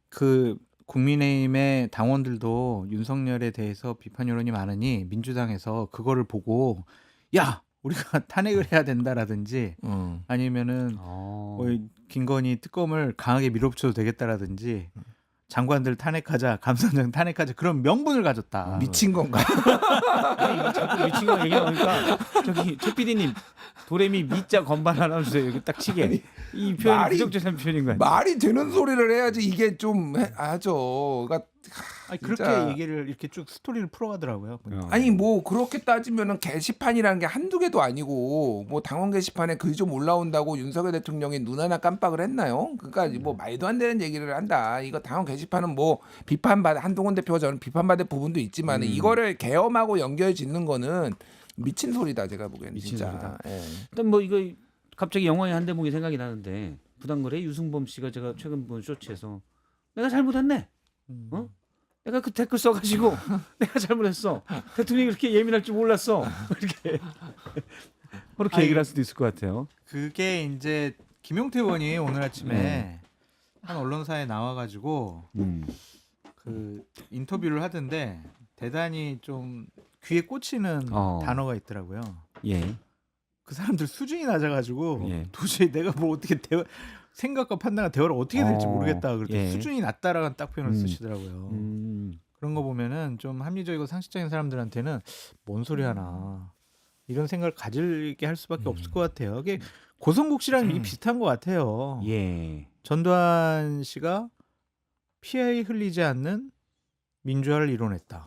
그 국민의힘의 당원들도 윤석열에 대해서 비판 여론이 많으니 민주당에서 그거를 보고 야 우리가 탄핵을 해야 된다라든지 아니면은 김건희 특검을 강하게 밀어붙여도 되겠다라든지 장관들 탄핵하자, 감사장 탄핵하자 그런 명분을 가졌다. 미친 건가? 아니, 이거 자꾸 미친 거 얘기 나오니까 저기 최 PD님 도레미 미자 건반 하나 주세요. 여기 딱 치게. 이 표현이 말이- 부적절한 표현인 거야. 말이 되는 소리를 해야지 이게 좀 하죠. 그러니까 아니, 진짜. 그렇게 얘기를 이렇게 쭉 스토리를 풀어가더라고요. 아니 뭐 그렇게 따지면은 게시판이라는 게 한두 개도 아니고 뭐 당원 게시판에 글이 좀 올라온다고 윤석열 대통령이 눈 하나 깜빡을 했나요? 그러니까 뭐 말도 안 되는 얘기를 한다. 이거 당원 게시판은 뭐 비판받 한동훈 대표가 저는 비판받을 부분도 있지만 이거를 계엄하고 연결 짓는 거는 미친 소리다 제가 보기에는 미친 진짜. 소리다. 예. 일단 뭐 이거 갑자기 영화의 한 대목이 생각이 나는데 부당거래 유승범 씨가 제가 최근 본 쇼츠에서 내가 잘못했네. 어? 내가 그 댓글 써가지고 내가 잘못했어. 대통령이 그렇게 예민할 줄 몰랐어. 이렇게 그렇게 아니, 얘기를 할 수도 있을 것 같아요. 그게 이제 김용태 의원이 오늘 아침에 한 언론사에 나와가지고 그 인터뷰를 하던데 대단히 좀 귀에 꽂히는 단어가 있더라고요. 예. 그 사람들 수준이 낮아가지고 예. 도저히 내가 뭐 어떻게 생각과 판단과 대화를 어떻게 될지 모르겠다. 그랬더니 예. 수준이 낮다라는 딱 표현을 쓰시더라고요. 음. 그런 거 보면은 좀 합리적이고 상식적인 사람들한테는 뭔 소리 하나 이런 생각을 가질게 할 수밖에 없을 것 같아요. 이게 고성국 씨랑 이게 비슷한 것 같아요. 예. 전두환 씨가 피해 흘리지 않는 민주화를 이뤄냈다.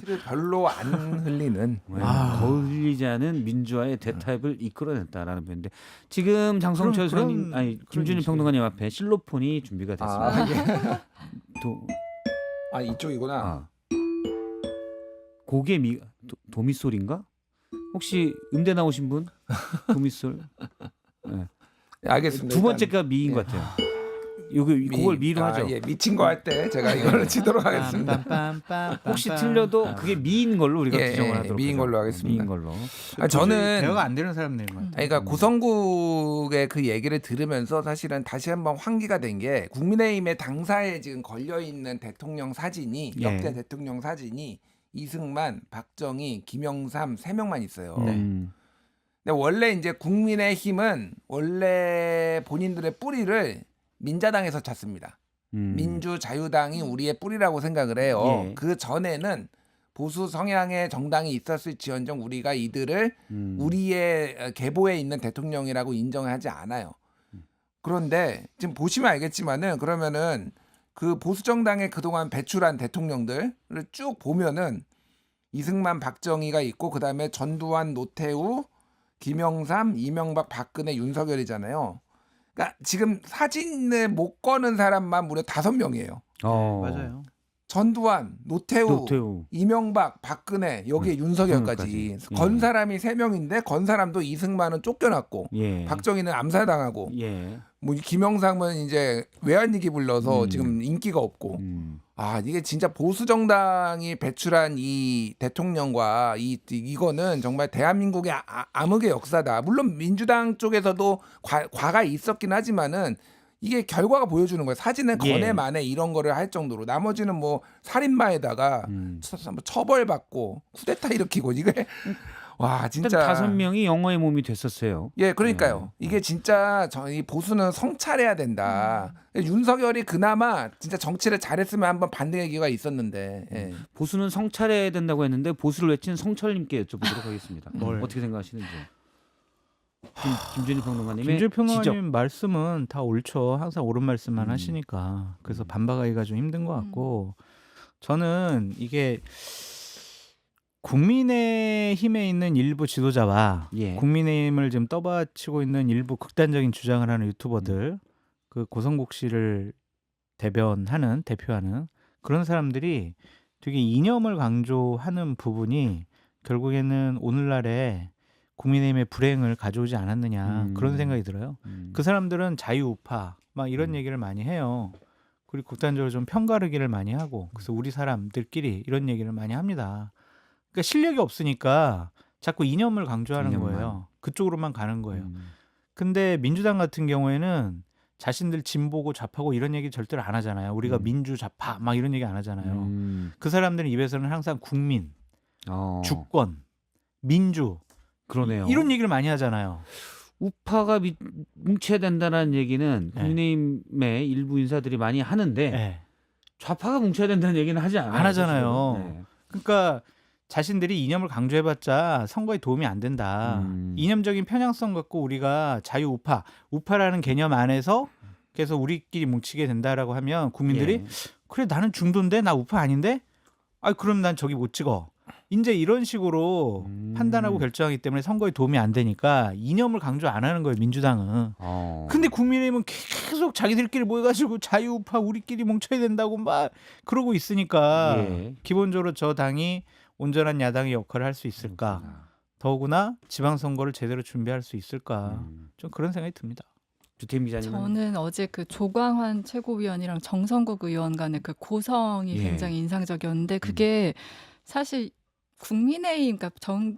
피를 별로 안 흘리는. 거울리지 않은 민주화의 대타협을 이끌어냈다라는 표현인데 지금 장성철 그런- 소장님 아니 그런 김준일 인식이에요. 평론가님 앞에 실로폰이 준비가 됐습니다. 아, 아 이쪽이구나. 아. 고개 도미솔인가? 혹시 음대 나오신 분? 도미솔. 네. 알겠습니다. 두 번째가 미인 것 같아요. 그걸 미로 하죠. 예, 미친 거 할 때 제가 이거를 치도록 하겠습니다. 혹시 틀려도 그게 미인 걸로 우리가 예, 규정을 하도록 미인 하죠. 걸로 하겠습니다. 미인 걸로. 저는 대화가 안 되는 사람들인 것 같아요. 그러니까 고성국의 그 얘기를 들으면서 사실은 다시 한번 환기가 된 게 국민의힘의 당사에 지금 걸려 있는 대통령 사진이 예. 역대 대통령 사진이 이승만, 박정희, 김영삼 3명만 있어요. 근데 원래 이제 국민의힘은 원래 본인들의 뿌리를 민자당에서 찾습니다. 민주자유당이 우리의 뿌리라고 생각을 해요. 예. 그 전에는 보수 성향의 정당이 있었을지언정 우리가 이들을 우리의 계보에 있는 대통령이라고 인정하지 않아요. 그런데 지금 보시면 알겠지만은 그러면은 그 보수 정당에 그동안 배출한 대통령들을 쭉 보면은 이승만, 박정희가 있고 그다음에 전두환, 노태우, 김영삼, 이명박, 박근혜, 윤석열이잖아요. 그러니까 지금 사진을 못 거는 사람만 무려 5명이에요. 맞아요. 전두환, 노태우, 이명박, 박근혜, 여기에 윤석열까지 건 사람이 3명인데 건 사람도 이승만은 쫓겨났고 예. 박정희는 암살당하고 예. 뭐 김영삼은 이제 외환위기 불러서 지금 인기가 없고 아 이게 진짜 보수 정당이 배출한 이 대통령과 이거는 정말 대한민국의 암흑의 역사다. 물론 민주당 쪽에서도 과가 있었긴 하지만은 이게 결과가 보여주는 거예요. 사진을 거네 만에 이런 거를 할 정도로 나머지는 뭐 살인마에다가 처벌받고 쿠데타 일으키고 이게 와 진짜 5명이 영어의 몸이 됐었어요. 예, 그러니까요. 이게 진짜 이 보수는 성찰해야 된다. 윤석열이 그나마 진짜 정치를 잘했으면 한번 반등의 기회가 있었는데. 예. 보수는 성찰해야 된다고 했는데 보수를 외친 성철님께 여쭤보도록 하겠습니다. 뭘. 어떻게 생각하시는지. 김준일 평론가님의 김준일 평론가님 지적. 말씀은 다 옳죠. 항상 옳은 말씀만 하시니까 그래서 반박하기가 좀 힘든 것 같고 저는 이게 국민의힘에 있는 일부 지도자와 예. 국민의힘을 지금 떠받치고 있는 일부 극단적인 주장을 하는 유튜버들 그 고성국 씨를 대표하는 그런 사람들이 되게 이념을 강조하는 부분이 결국에는 오늘날의 국민의힘의 불행을 가져오지 않았느냐 그런 생각이 들어요. 그 사람들은 자유우파 막 이런 얘기를 많이 해요. 그리고 극단적으로 좀 편가르기를 많이 하고 그래서 우리 사람들끼리 이런 얘기를 많이 합니다. 그러니까 실력이 없으니까 자꾸 이념을 강조하는 이념만. 거예요. 그쪽으로만 가는 거예요. 근데 민주당 같은 경우에는 자신들 진보고 좌파고 이런 얘기 절대로 안 하잖아요. 우리가 민주 좌파 막 이런 얘기 안 하잖아요. 그 사람들은 입에서는 항상 국민, 주권, 민주 그러네요. 이런 얘기를 많이 하잖아요. 우파가 뭉쳐야 된다는 얘기는 네. 국민의힘의 일부 인사들이 많이 하는데 네. 좌파가 뭉쳐야 된다는 얘기는 하지 않아요. 안 하잖아요. 네. 그러니까 자신들이 이념을 강조해봤자 선거에 도움이 안 된다. 이념적인 편향성 갖고 우리가 자유우파, 우파라는 개념 안에서 계속 우리끼리 뭉치게 된다라고 하면 국민들이 예. 그래 나는 중도인데 나 우파 아닌데? 아 그럼 난 저기 못 찍어. 이제 이런 식으로 판단하고 결정하기 때문에 선거에 도움이 안 되니까 이념을 강조 안 하는 거예요 민주당은. 근데 국민의힘은 계속 자기들끼리 모여가지고 자유우파 우리끼리 뭉쳐야 된다고 막 그러고 있으니까 예. 기본적으로 저 당이 온전한 야당의 역할을 할 수 있을까? 더구나 지방선거를 제대로 준비할 수 있을까? 좀 그런 생각이 듭니다. 주태임 기자님은 저는 어제 그 조광환 최고위원이랑 정성국 의원 간의 그 고성이 예. 굉장히 인상적이었는데 그게 사실 국민의힘, 그러니까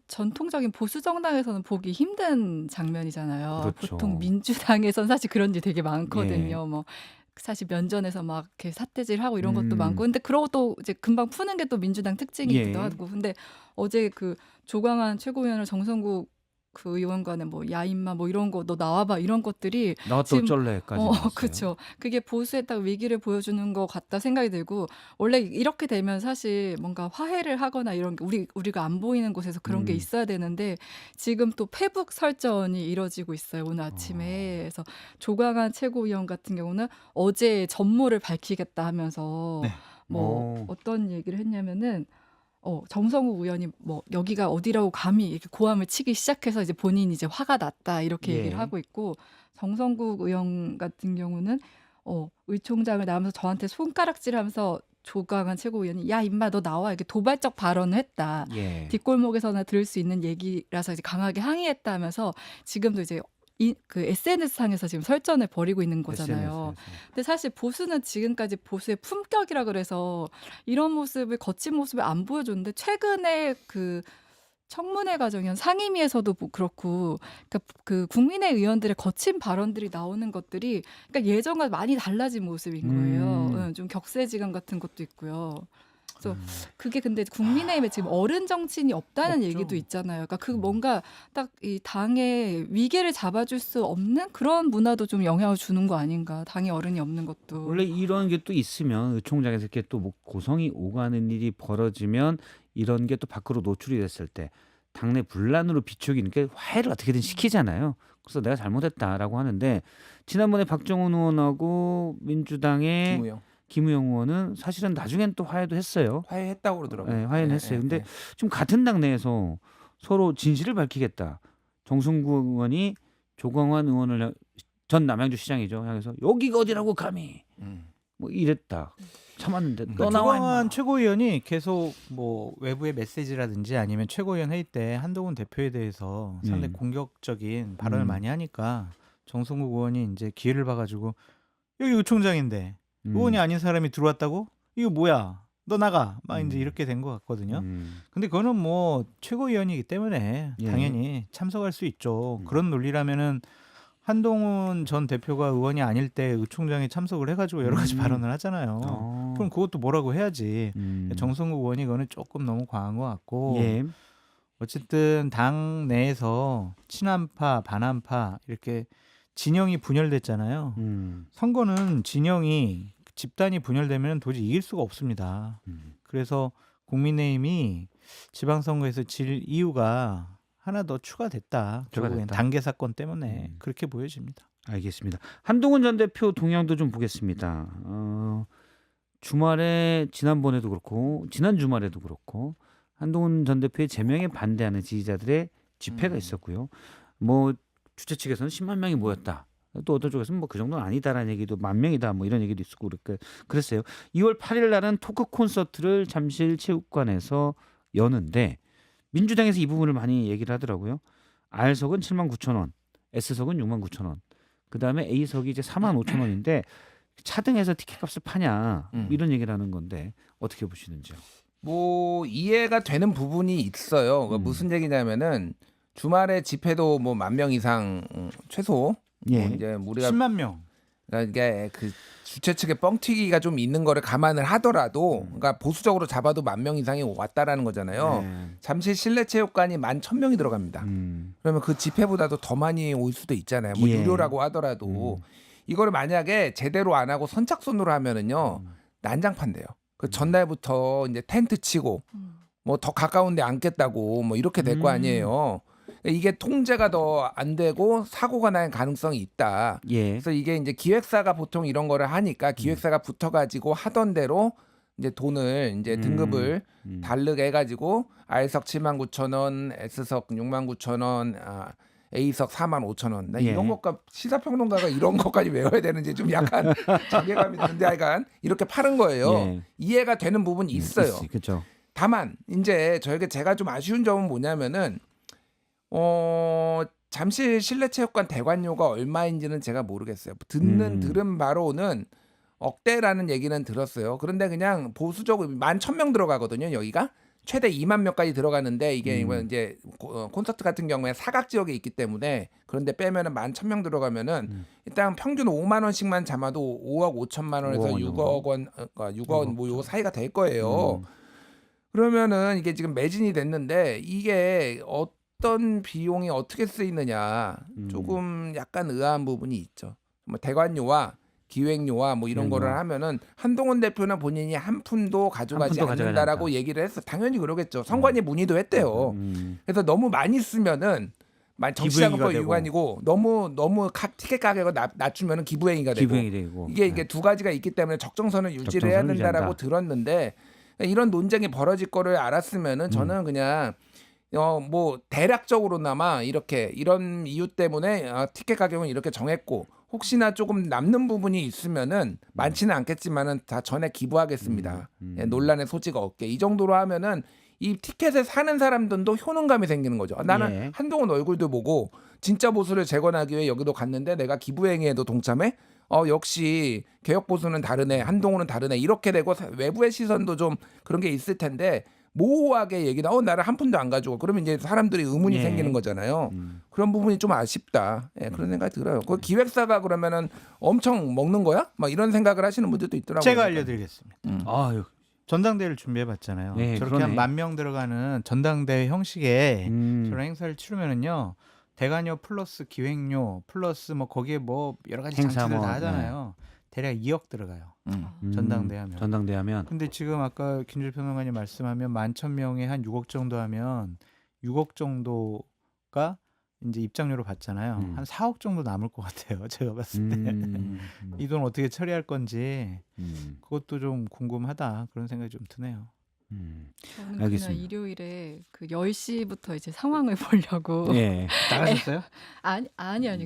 전통적인 보수 정당에서는 보기 힘든 장면이잖아요. 그렇죠. 보통 민주당에선 사실 그런 일 되게 많거든요. 예. 뭐 사실 면전에서 막 이렇게 삿대질하고 이런 것도 많고, 근데 그러고 또 이제 금방 푸는 게 또 민주당 특징이기도 예. 하고. 근데 어제 그 조광환 최고위원을 정성국 그 의원 간에 뭐 야 임마 뭐 이런 거 너 나와봐 이런 것들이 나또 지금 어쩔래까지 나왔어요. 그렇죠. 그게 보수에 딱 위기를 보여주는 것 같다 생각이 들고, 원래 이렇게 되면 사실 뭔가 화해를 하거나 이런 게 우리가 안 보이는 곳에서 그런 게 있어야 되는데 지금 또 페북 설전이 이뤄지고 있어요. 오늘 아침에. 그래서 조광환 최고위원 같은 경우는 어제 전모를 밝히겠다 하면서 네. 뭐 어떤 얘기를 했냐면은 정성욱 의원이 뭐 여기가 어디라고 감히 이렇게 고함을 치기 시작해서 이제 본인이 이제 화가 났다 이렇게 예. 얘기를 하고 있고, 정성국 의원 같은 경우는 의총장을 나오면서 저한테 손가락질하면서 조광환 최고위원이 야 임마 너 나와 이렇게 도발적 발언을 했다. 예. 뒷골목에서나 들을 수 있는 얘기라서 이제 강하게 항의했다 하면서 지금도 이제 그 SNS상에서 지금 설전을 벌이고 있는 거잖아요. SNS 에서. 근데 사실 보수는 지금까지 보수의 품격이라 그래서 이런 모습을, 거친 모습을 안 보여줬는데 최근에 그 청문회 과정이면 상임위에서도 그렇고, 그러니까 그 국민의 의원들의 거친 발언들이 나오는 것들이 그러니까 예전과 많이 달라진 모습인 거예요. 좀 격세지감 같은 것도 있고요. 그래서 그게 근데 국민의힘에 지금 어른 정치인이 없다는 없죠. 얘기도 있잖아요. 그러니까 그 뭔가 딱 이 당의 위계를 잡아줄 수 없는 그런 문화도 좀 영향을 주는 거 아닌가. 당의 어른이 없는 것도. 원래 이런 게 또 있으면 의총장에서 이렇게 또 뭐 고성이 오가는 일이 벌어지면 이런 게 또 밖으로 노출이 됐을 때 당내 분란으로 비추기는 게 화해를 어떻게든 시키잖아요. 그래서 내가 잘못했다라고 하는데 지난번에 박정훈 의원하고 민주당의 김우영 김우영 의원은 사실은 나중엔 또 화해도 했어요. 화해했다고 그러더라고요. 네, 화해는 했어요. 근데 지금 같은 당 내에서 서로 진실을 밝히겠다. 정승구 의원이 조광환 의원을 전 남양주 시장이죠. 향해서 여기가 어디라고 감히 뭐 이랬다. 참았는데 너 나와 조광환 임마. 최고위원이 계속 뭐 외부의 메시지라든지 아니면 최고위원 회의 때 한동훈 대표에 대해서 상당히 공격적인 발언을 많이 하니까 정성국 의원이 이제 기회를 봐가지고 여기 의총장인데 의원이 아닌 사람이 들어왔다고? 이거 뭐야? 너 나가. 막 이제 이렇게 된 것 같거든요. 근데 그거는 뭐 최고위원이기 때문에 예. 당연히 참석할 수 있죠. 그런 논리라면은 한동훈 전 대표가 의원이 아닐 때 의총장에 참석을 해가지고 여러 가지 발언을 하잖아요. 그럼 그것도 뭐라고 해야지. 정성국 의원이 그거는 조금 너무 과한 것 같고 예. 어쨌든 당 내에서 친한파, 반한파 이렇게 진영이 분열됐잖아요. 선거는 진영이 집단이 분열되면 도저히 이길 수가 없습니다. 그래서 국민의힘이 지방선거에서 질 이유가 하나 더 추가됐다. 결국엔 추가됐다. 단계 사건 때문에 그렇게 보여집니다. 알겠습니다. 한동훈 전 대표 동향도 좀 보겠습니다. 주말에 지난번에도 그렇고 지난 주말에도 그렇고 한동훈 전 대표의 제명에 반대하는 지지자들의 집회가 있었고요. 뭐 주최 측에서는 10만 명이 모였다. 또 어떤 쪽에서는 뭐 그 정도는 아니다라는 얘기도 10,000명이다 뭐 이런 얘기도 있었고 그랬어요. 2월 8일 날은 토크 콘서트를 잠실 체육관에서 여는데 민주당에서 이 부분을 많이 얘기를 하더라고요. R석은 79,000원, S석은 69,000원. 그다음에 A석이 이제 45,000원인데 차등해서 티켓값을 파냐 이런 얘기를 하는 건데 어떻게 보시는지요? 뭐 이해가 되는 부분이 있어요. 그러니까 무슨 얘기냐면은 주말에 집회도 뭐 10,000명 이상 최소 예. 뭐 이제 우리가 10만 명. 그러니까 이게 그 주최 측의 뻥튀기가 좀 있는 거를 감안을 하더라도 그러니까 보수적으로 잡아도 10,000명 이상이 왔다라는 거잖아요. 잠실 실내체육관이 11,000명이 들어갑니다. 그러면 그 집회보다도 더 많이 올 수도 있잖아요. 뭐 예. 유료라고 하더라도 이거를 만약에 제대로 안 하고 선착순으로 하면은요 난장판돼요. 그 전날부터 이제 텐트 치고 뭐 더 가까운 데 앉겠다고 뭐 이렇게 될 거 아니에요. 이게 통제가 더 안 되고 사고가 날 가능성이 있다. 예. 그래서 이게 이제 기획사가 보통 이런 거를 하니까 기획사가 붙어가지고 하던 대로 이제 돈을 이제 등급을 다르게 해가지고 R석 79,000원, S석 69,000원, A석 45,000원. 나 예. 이런 것과 시사평론가가 이런 것까지 외워야 되는지 좀 약간 자괴감이 드는데 하여간 이렇게 파는 거예요. 예. 이해가 되는 부분이 있어요. 그렇죠. 다만 이제 제가 좀 아쉬운 점은 뭐냐면은 잠실 실내체육관 대관료가 얼마인지는 제가 모르겠어요. 들은 바로는 억대라는 얘기는 들었어요. 그런데 그냥 보수적으로 11,000명 들어가거든요. 여기가 최대 2만 명까지 들어가는데 이게 이제 콘서트 같은 경우에 사각 지역에 있기 때문에 그런데 빼면은 11,000명 들어가면은 일단 평균 5만 원씩만 잡아도 5억 5천만 원에서 6억 원, 그러니까 6억 뭐 요 사이가 될 거예요. 그러면은 이게 지금 매진이 됐는데 이게 어떤 비용이 어떻게 쓰이느냐 조금 약간 의아한 부분이 있죠. 뭐 대관료와 기획료와 뭐 이런 거를 하면은 한동훈 대표는 본인이 한 푼도 가져가지 않는다라고 얘기를 했어. 당연히 그러겠죠. 선관위 문의도 했대요. 그래서 너무 많이 쓰면은 정치자금법 위반이고 너무 티켓 가격을 낮추면은 기부행위가 되고 이게 두 가지가 있기 때문에 적정선을 유지를 해야 된다라고 들었는데 이런 논쟁이 벌어질 거를 알았으면은 저는 그냥 뭐 대략적으로나마 이런 이유 때문에 티켓 가격은 이렇게 정했고 혹시나 조금 남는 부분이 있으면은 많지는 않겠지만은 다 전에 기부하겠습니다. 논란의 소지가 없게 이 정도로 하면은 이 티켓을 사는 사람들도 효능감이 생기는 거죠. 나는 한동훈 얼굴도 보고 진짜 보수를 재건하기 위해 여기도 갔는데 내가 기부행위에도 동참해? 역시 개혁 보수는 다르네, 한동훈은 다르네 이렇게 되고 외부의 시선도 좀 그런 게 있을 텐데. 모호하게 얘기나 나를 한 푼도 안 가지고 그러면 이제 사람들이 의문이 생기는 거잖아요. 그런 부분이 좀 아쉽다. 그런 생각이 들어요. 그 기획사가 그러면은 엄청 먹는 거야? 막 이런 생각을 하시는 분들도 있더라고요. 제가 알려드리겠습니다. 아유. 전당대회를 준비해봤잖아요. 저렇게 한 10,000명 들어가는 전당대회 형식의 저런 행사를 치르면은요 대관료 플러스 기획료 플러스 뭐 거기에 뭐 여러 가지 행사 장치들 뭐, 다 하잖아요. 대략 2억 들어가요. 음. 전당대회 하면. 전당대회 하면 근데 지금 아까 김주일 평론가님 말씀하면 11,000명에 한 6억 정도 하면 6억 정도가 이제 입장료로 받잖아요. 한 4억 정도 남을 것 같아요. 제가 봤을 때. 이 돈 어떻게 처리할 건지 그것도 좀 궁금하다 그런 생각이 좀 드네요. 저는 그날 알겠습니다. 일요일에 그 10시부터 이제 상황을 보려고 예. 나가셨어요? 아니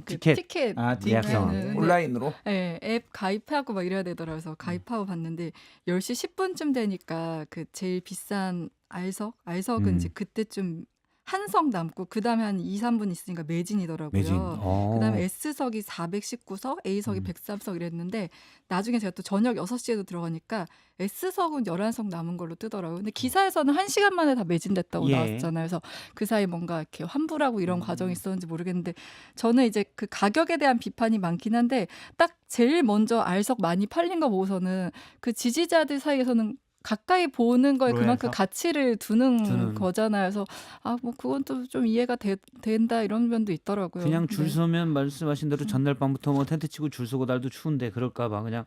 그 티켓. 티켓 아, 예약성. 근데 온라인으로. 예, 앱 가입하고 막 이래야 되더라고요. 그래서 가입하고 봤는데 10시 10분쯤 되니까 그 제일 비싼 알석은 이제 그때쯤 한석 남고 그다음에 한 2, 3분 있으니까 매진이더라고요. 매진. 그다음에 S석이 419석, A석이 103석 이랬는데 나중에 제가 또 저녁 6시에도 들어가니까 S석은 11석 남은 걸로 뜨더라고요. 근데 기사에서는 1시간 만에 다 매진됐다고 예. 나왔잖아요. 그래서 그 사이 뭔가 이렇게 환불하고 이런 과정이 있었는지 모르겠는데 저는 이제 그 가격에 대한 비판이 많긴 한데 딱 제일 먼저 알석 많이 팔린 거 보고서는 그 지지자들 사이에서는 가까이 보는 거에 그만큼 로얄석? 가치를 두는 두는. 거잖아요. 그래서 뭐 그건 또 좀 이해가 된다 이런 면도 있더라고요. 그냥 줄 네. 서면 말씀하신 대로 전날 밤부터 뭐 텐트 치고 줄 서고 날도 추운데 그럴까봐 그냥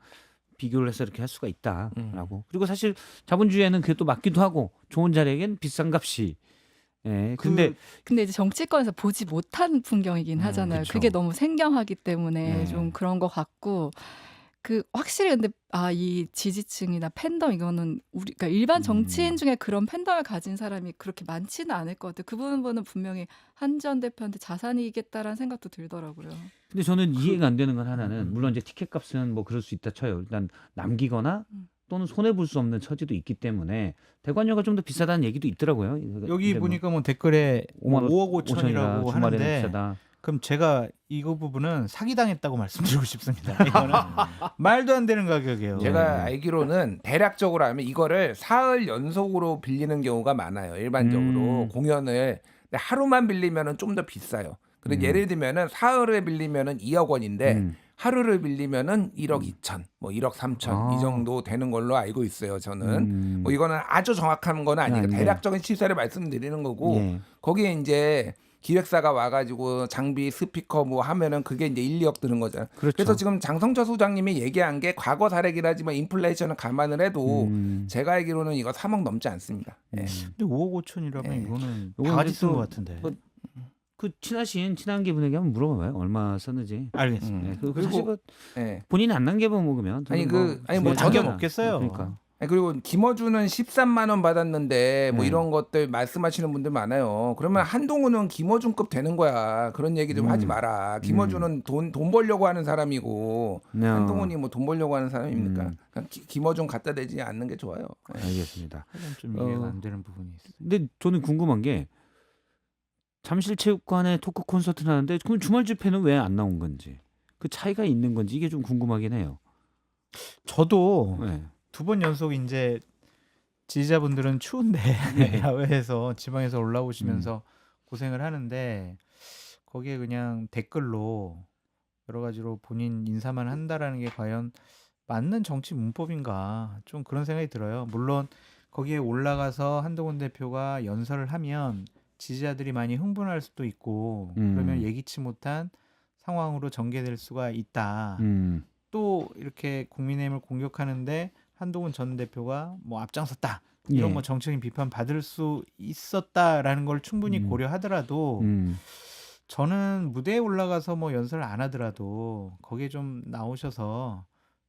비교를 해서 이렇게 할 수가 있다라고. 그리고 사실 자본주의에는 그게 또 맞기도 하고 좋은 자리에겐 비싼 값이. 예. 근데 근데 이제 정치권에서 보지 못한 풍경이긴 하잖아요. 그쵸. 그게 너무 생경하기 때문에 네. 좀 그런 것 같고 그 확실히 근데 이 지지층이나 팬덤 이거는 그러니까 일반 정치인 중에 그런 팬덤을 가진 사람이 그렇게 많지는 않을 것 같아요. 그 부분은 분명히 한 전 대표한테 자산이겠다라는 생각도 들더라고요. 근데 저는 이해가 안 되는 건 하나는 물론 이제 티켓 값은 뭐 그럴 수 있다 쳐요. 일단 남기거나 또는 손해 볼 수 없는 처지도 있기 때문에 대관료가 좀 더 비싸다는 얘기도 있더라고요. 여기 근데 뭐 보니까 뭐 댓글에 5억 5천이라고 주말에는 하는데 비싸다. 그럼 제가 이거 부분은 사기당했다고 말씀드리고 싶습니다. 이거는 말도 안 되는 가격이에요. 제가 알기로는 대략적으로 하면 이거를 사흘 연속으로 빌리는 경우가 많아요. 일반적으로 공연을. 근데 하루만 빌리면은 좀 더 비싸요. 그리고 예를 들면은 사흘에 빌리면은 2억 원인데 하루를 빌리면은 1억 2천, 뭐 1억 3천 이 정도 되는 걸로 알고 있어요. 저는 뭐 이거는 아주 정확한 건 아니고 네. 대략적인 시세를 말씀드리는 거고 예. 거기에 이제 기획사가 와가지고 장비 스피커 뭐 하면은 그게 이제 1, 2억 드는 거잖아요. 그렇죠. 그래서 지금 장성철 소장님이 얘기한 게 과거 사례긴 하지만 인플레이션을 감안을 해도 제가 알기로는 이거 3억 넘지 않습니다. 예. 근데 5억 5천이라면 예. 이거는 요건 바가지 이제 쓴 또 것 같은데. 뭐 그 친한 분에게 한번 물어봐봐요. 얼마 썼는지. 알겠습니다. 네. 그 그리고- 사실 뭐 예. 본인이 안 남겨먹으면 아니, 뭐 남겨 저는- 먹겠어요. 그러니까. 아니, 그리고 김어준은 13만 원 받았는데 뭐 네. 이런 것들 말씀하시는 분들 많아요. 그러면 한동훈은 김어준급 되는 거야. 그런 얘기 좀 하지 마라. 김어준은 돈 벌려고 하는 사람이고 네. 한동훈이 뭐 돈 벌려고 하는 사람입니까? 그냥 김어준 갖다 대지 않는 게 좋아요. 예. 알겠습니다. 하여간 좀 이해가 안 되는 부분이 있어요. 근데 저는 궁금한 게 잠실체육관에 토크 콘서트를 하는데 그럼 주말 집회는 왜 안 나온 건지 그 차이가 있는 건지 이게 좀 궁금하긴 해요. 저도 네. 2번 연속 이제 지지자분들은 추운데 야외에서 지방에서 올라오시면서 고생을 하는데 거기에 그냥 댓글로 여러 가지로 본인 인사만 한다라는 게 과연 맞는 정치 문법인가 좀 그런 생각이 들어요. 물론 거기에 올라가서 한동훈 대표가 연설을 하면 지지자들이 많이 흥분할 수도 있고 그러면 예기치 못한 상황으로 전개될 수가 있다. 또 이렇게 국민의힘을 공격하는데 한동훈 전 대표가 뭐 앞장섰다. 이런 예. 뭐 정치적인 비판 받을 수 있었다라는 걸 충분히 고려하더라도 저는 무대에 올라가서 뭐 연설을 안 하더라도 거기에 좀 나오셔서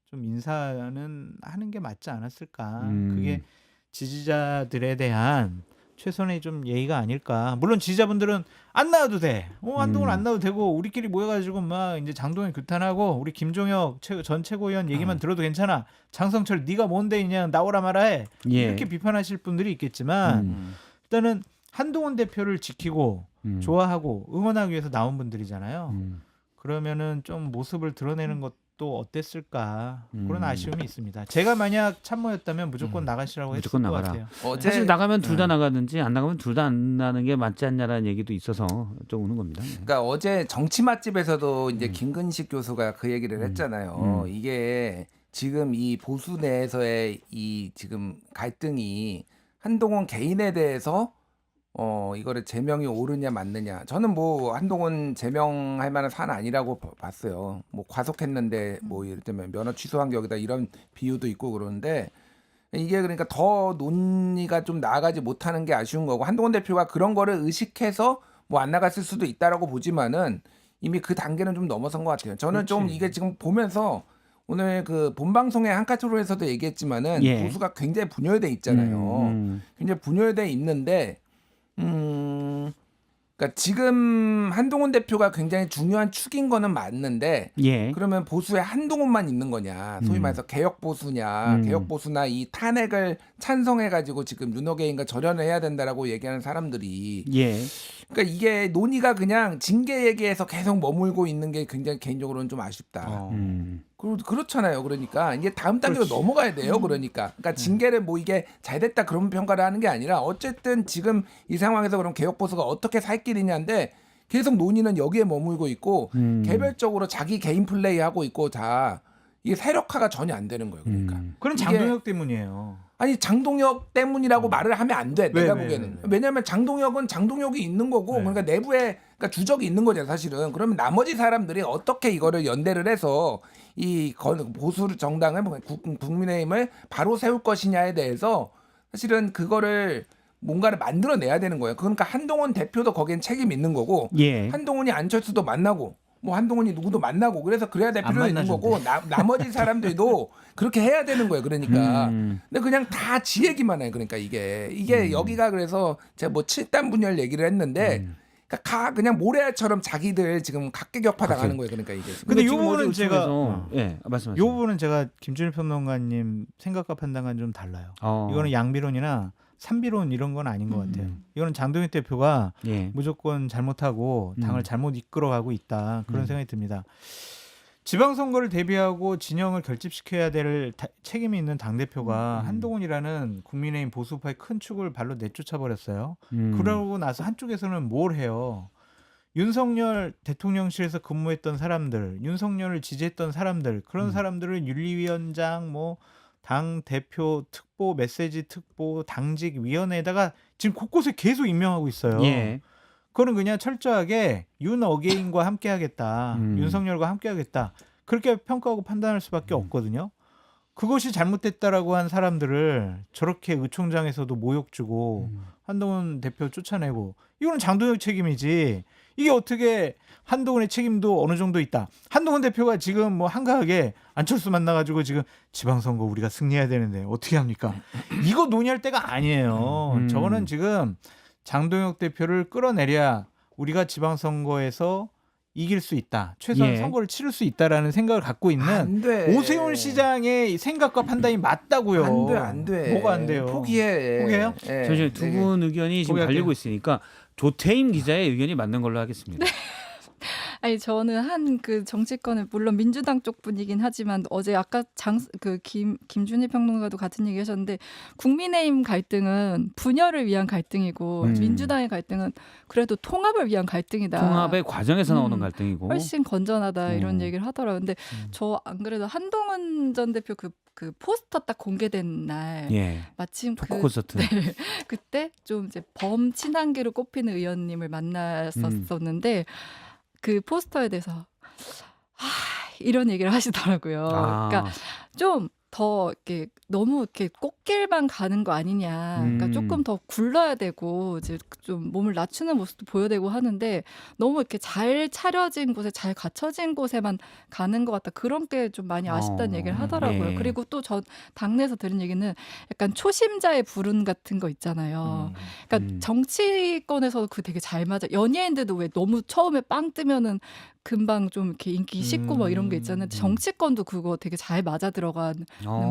좀 인사는 하는 게 맞지 않았을까. 그게 지지자들에 대한 최선의 좀 예의가 아닐까. 물론 지지자분들은 안 나와도 돼. 한동훈 안 나와도 되고 우리끼리 모여가지고 막 이제 장동현 규탄하고 우리 김종혁 전 최고위원 얘기만 들어도 괜찮아. 장성철 네가 뭔데 그냥 나오라 마라 해. 예. 이렇게 비판하실 분들이 있겠지만 일단은 한동훈 대표를 지키고 좋아하고 응원하기 위해서 나온 분들이잖아요. 그러면은 좀 모습을 드러내는 것도 어땠을까 그런 아쉬움이 있습니다. 제가 만약 참모였다면 무조건 나가시라고 했을 무조건 것 나가라. 같아요. 사실 나가면 둘 다 나가든지 안 나가면 둘 다 안 나는 게 맞지 않냐라는 얘기도 있어서 좀 오는 겁니다. 네. 그러니까 어제 정치 맛집에서도 이제 김근식 교수가 그 얘기를 했잖아요. 이게 지금 이 보수 내에서의 이 지금 갈등이 한동훈 개인에 대해서 이거를 제명이 옳으냐 맞느냐. 저는 뭐 한동훈 제명할 만한 사안 아니라고 봤어요. 뭐 과속했는데 뭐 예를 들면 면허 취소한 격이다 이런 비유도 있고 그러는데 이게 그러니까 더 논의가 좀 나아가지 못하는 게 아쉬운 거고 한동훈 대표가 그런 거를 의식해서 뭐 안 나갔을 수도 있다라고 보지만은 이미 그 단계는 좀 넘어선 것 같아요. 저는 좀 그렇지. 이게 지금 보면서 오늘 그 본방송의 한카트로에서도 얘기했지만은 예. 보수가 굉장히 분열돼 있잖아요. 굉장히 분열돼 있는데 그러니까 지금 한동훈 대표가 굉장히 중요한 축인 거는 맞는데 예. 그러면 보수에 한동훈만 있는 거냐 소위 말해서 개혁 보수냐 개혁 보수나 이 탄핵을 찬성해 가지고 지금 윤호개인과 절연을 해야 된다라고 얘기하는 사람들이 예. 그러니까 이게 논의가 그냥 징계 얘기에서 계속 머물고 있는 게 굉장히 개인적으로는 좀 아쉽다. 그렇잖아요. 그러니까 이게 다음 단계로 넘어가야 돼요. 그러니까 징계를 뭐 이게 잘 됐다 그런 평가를 하는 게 아니라 어쨌든 지금 이 상황에서 그럼 개혁 보수가 어떻게 살 길이냐인데 계속 논의는 여기에 머물고 있고 개별적으로 자기 개인 플레이 하고 있고 다 이게 세력화가 전혀 안 되는 거예요. 그러니까 그건 이게- 장동혁 때문이에요. 아니 장동혁 때문이라고 말을 하면 안 돼. 왜, 내가 왜, 보기에는. 왜? 왜냐하면 장동혁은 장동혁이 있는 거고 네. 그러니까 내부에 그러니까 주적이 있는 거잖아요. 사실은. 그러면 나머지 사람들이 어떻게 이거를 연대를 해서 이 보수 정당을 국민의힘을 바로 세울 것이냐에 대해서 사실은 그거를 뭔가를 만들어내야 되는 거예요. 그러니까 한동훈 대표도 거기엔 책임 있는 거고 예. 한동훈이 안철수도 만나고 뭐 한동훈이 누구도 만나고 그래서 그래야 될 안 필요는 있는 만나셨네. 거고 나머지 사람들도 그렇게 해야 되는 거예요. 그러니까 근데 그냥 다 지 얘기만 해요. 그러니까 이게 여기가 그래서 제가 뭐 7단 분열 얘기를 했는데 그러니까 그냥 모래알처럼 자기들 지금 각계격파 당하는 거예요. 그러니까 이게 지금. 근데 이 지금 부분은 어제 제가 우측에서- 예, 이 말씀하세요. 부분은 제가 김준일 평론가님 생각과 판단과 좀 달라요. 이거는 양비론이나 삼비론 이런 건 아닌 것 같아요. 이거는 장동혁 대표가 예. 무조건 잘못하고 당을 잘못 이끌어가고 있다 그런 생각이 듭니다. 지방선거를 대비하고 진영을 결집시켜야 될 책임이 있는 당대표가 한동훈이라는 국민의힘 보수파의 큰 축을 발로 내쫓아 버렸어요. 그러고 나서 한쪽에서는 뭘 해요? 윤석열 대통령실에서 근무했던 사람들, 윤석열을 지지했던 사람들, 그런 사람들을 윤리위원장, 뭐 당 대표 특보, 메시지 특보, 당직 위원회에다가 지금 곳곳에 계속 임명하고 있어요. 예. 그거는 그냥 철저하게 윤 어게인과 함께하겠다, 윤석열과 함께하겠다 그렇게 평가하고 판단할 수밖에 없거든요. 그것이 잘못됐다라고 한 사람들을 저렇게 의총장에서도 모욕 주고 한동훈 대표 쫓아내고 이거는 장동혁 책임이지. 이게 어떻게 한동훈의 책임도 어느 정도 있다. 한동훈 대표가 지금 뭐 한가하게 안철수 만나가지고 지금 지방선거 우리가 승리해야 되는데 어떻게 합니까? 이거 논의할 때가 아니에요. 저거는 지금 장동혁 대표를 끌어내려야 우리가 지방선거에서 이길 수 있다. 최소한 예. 선거를 치를 수 있다라는 생각을 갖고 있는 안 돼. 오세훈 시장의 생각과 판단이 맞다고요. 안 돼. 뭐가 안 돼요? 포기해. 포기해요? 예. 저희 두 분 의견이 지금 포기할게요. 갈리고 있으니까 조태임 기자의 의견이 맞는 걸로 하겠습니다. 아니 저는 한 그 정치권은 물론 민주당 쪽 분이긴 하지만 어제 아까 김준일 평론가도 같은 얘기 하셨는데 국민의힘 갈등은 분열을 위한 갈등이고 민주당의 갈등은 그래도 통합을 위한 갈등이다. 통합의 과정에서 나오는 갈등이고. 훨씬 건전하다 이런 얘기를 하더라고요. 근데 저 안 그래도 한동훈 전 대표 그 포스터 딱 공개된 날 예. 마침 토크 콘서트. 그때 좀 이제 범친한계로 꼽히는 의원님을 만났었는데 그 포스터에 대해서 이런 얘기를 하시더라고요. 그러니까 좀 더 이렇게 너무 이렇게 꽃길만 가는 거 아니냐. 그러니까 조금 더 굴러야 되고 이제 좀 몸을 낮추는 모습도 보여야 되고 하는데 너무 이렇게 잘 차려진 곳에 잘 갖춰진 곳에만 가는 것 같다. 그런 게 좀 많이 아쉽다는 얘기를 하더라고요. 예. 그리고 또 저 당내에서 들은 얘기는 약간 초심자의 불운 같은 거 있잖아요. 그러니까 정치권에서도 그 되게 잘 맞아. 연예인들도 왜 너무 처음에 빵 뜨면은 금방 좀 이렇게 인기 식고 뭐 이런 게 있잖아요. 정치권도 그거 되게 잘 맞아 들어가는